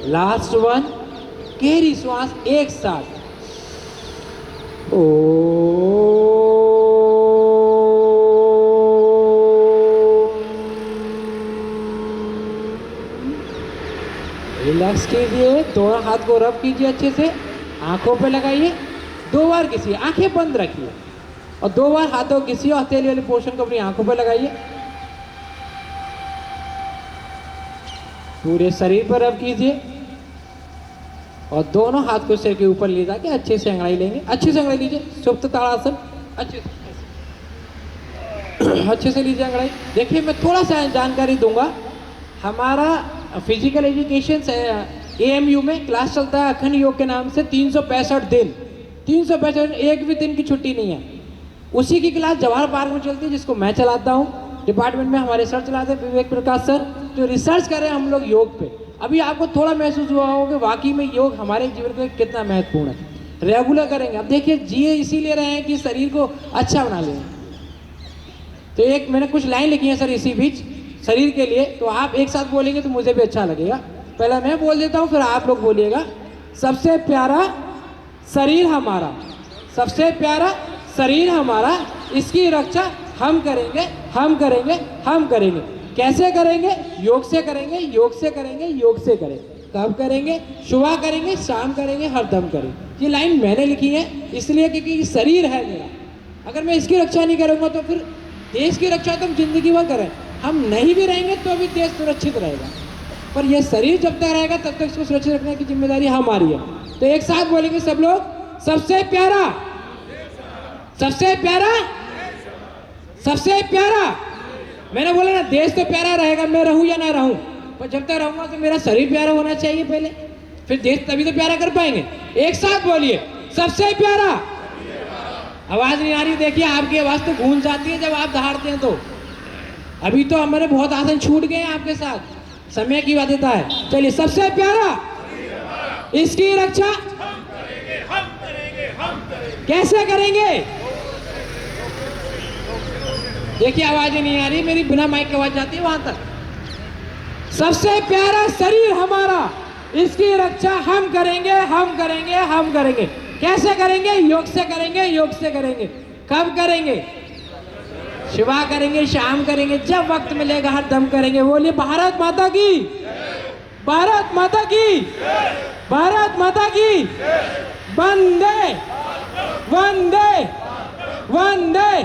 लास्ट वन, गहरी श्वास एक साथ। रिलैक्स कीजिए, दोनों हाथ को रब कीजिए अच्छे से, आंखों पे लगाइए, 2 बार घिसिए, आंखें बंद रखिए और 2 बार हाथों को घिसिए और हथेली वाले पोर्शन को अपनी आंखों पे लगाइए। पूरे शरीर पर रब कीजिए और दोनों हाथ को सिर के ऊपर ले जाके अच्छे से अंगड़ाई लेंगे। अच्छे से अंगड़ाई लीजिए, सुप्त ताड़ासन, अच्छे से लीजिए अंगड़ाई। देखिए मैं थोड़ा सा जानकारी दूंगा। हमारा फिजिकल एजुकेशन AMU में क्लास चलता है अखंड योग के नाम से 365 दिन, 365 एक भी दिन की छुट्टी नहीं है। उसी की क्लास जवाहर पार्क में चलती है, जिसको मैं चलाता हूँ। डिपार्टमेंट में हमारे सर चलाते हैं, विवेक प्रकाश सर, जो रिसर्च कर रहे हैं हम लोग योग पे। अभी आपको थोड़ा महसूस हुआ होगा कि वाकई में योग हमारे जीवन में कितना महत्वपूर्ण है। रेगुलर करेंगे। अब देखिए जिए इसीलिए रहे हैं कि शरीर को अच्छा बना लें। तो एक मैंने कुछ लाइन लिखी है सर इसी बीच शरीर के लिए, तो आप एक साथ बोलेंगे तो मुझे भी अच्छा लगेगा। पहले मैं बोल देता हूँ, फिर आप लोग बोलिएगा। सबसे प्यारा शरीर हमारा, सबसे प्यारा शरीर हमारा, इसकी रक्षा हम करेंगे, हम करेंगे, हम करेंगे। कैसे करेंगे? योग से करेंगे, योग से करेंगे, योग से करेंगे। कब करेंगे? सुबह करेंगे, शाम करेंगे, हर दम करेंगे। ये लाइन मैंने लिखी है इसलिए क्योंकि शरीर है मेरा। अगर मैं इसकी रक्षा नहीं करूँगा तो फिर देश की रक्षा तो हम जिंदगी भर करें, हम नहीं भी रहेंगे तो भी देश सुरक्षित रहेगा। पर यह शरीर जब तक रहेगा तब तक इसको सुरक्षित रखने की जिम्मेदारी हमारी है। तो एक साथ बोलेंगे सब लोग, सबसे प्यारा, सबसे प्यारा, सबसे प्यारा। मैंने बोला ना देश तो प्यारा रहेगा, मैं रहूं या ना रहूं, पर जब तक रहूंगा तो मेरा शरीर प्यारा होना चाहिए पहले, फिर देश तभी तो प्यारा कर पाएंगे। एक साथ बोलिए, सबसे प्यारा। आवाज नहीं आ रही? देखिए आपकी आवाज तो गूंज जाती है जब आप दहाड़ते हैं। तो अभी तो हमारे बहुत आसन छूट गए हैं आपके साथ, समय की बाध्यता है। चलिए, सबसे प्यारा, इसकी रक्षा हम करेंगे, हम करेंगे, हम करेंगे। कैसे करेंगे? देखिए आवाज नहीं आ रही मेरी, बिना माइक की आवाज जाती है वहां तक। सबसे प्यारा शरीर हमारा, इसकी रक्षा हम करेंगे, हम करेंगे, हम करेंगे। कैसे करेंगे? योग से करेंगे, योग से करेंगे। कब करेंगे? सुबह करेंगे, शाम करेंगे, जब वक्त मिलेगा हर दम करेंगे। बोलिए भारत माता की, भारत माता की, भारत माता की। वंदे वंदे वंदे।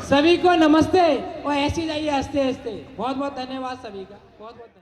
सभी को नमस्ते और ऐसे जाइए हंसते हंसते। बहुत बहुत धन्यवाद सभी का, बहुत बहुत।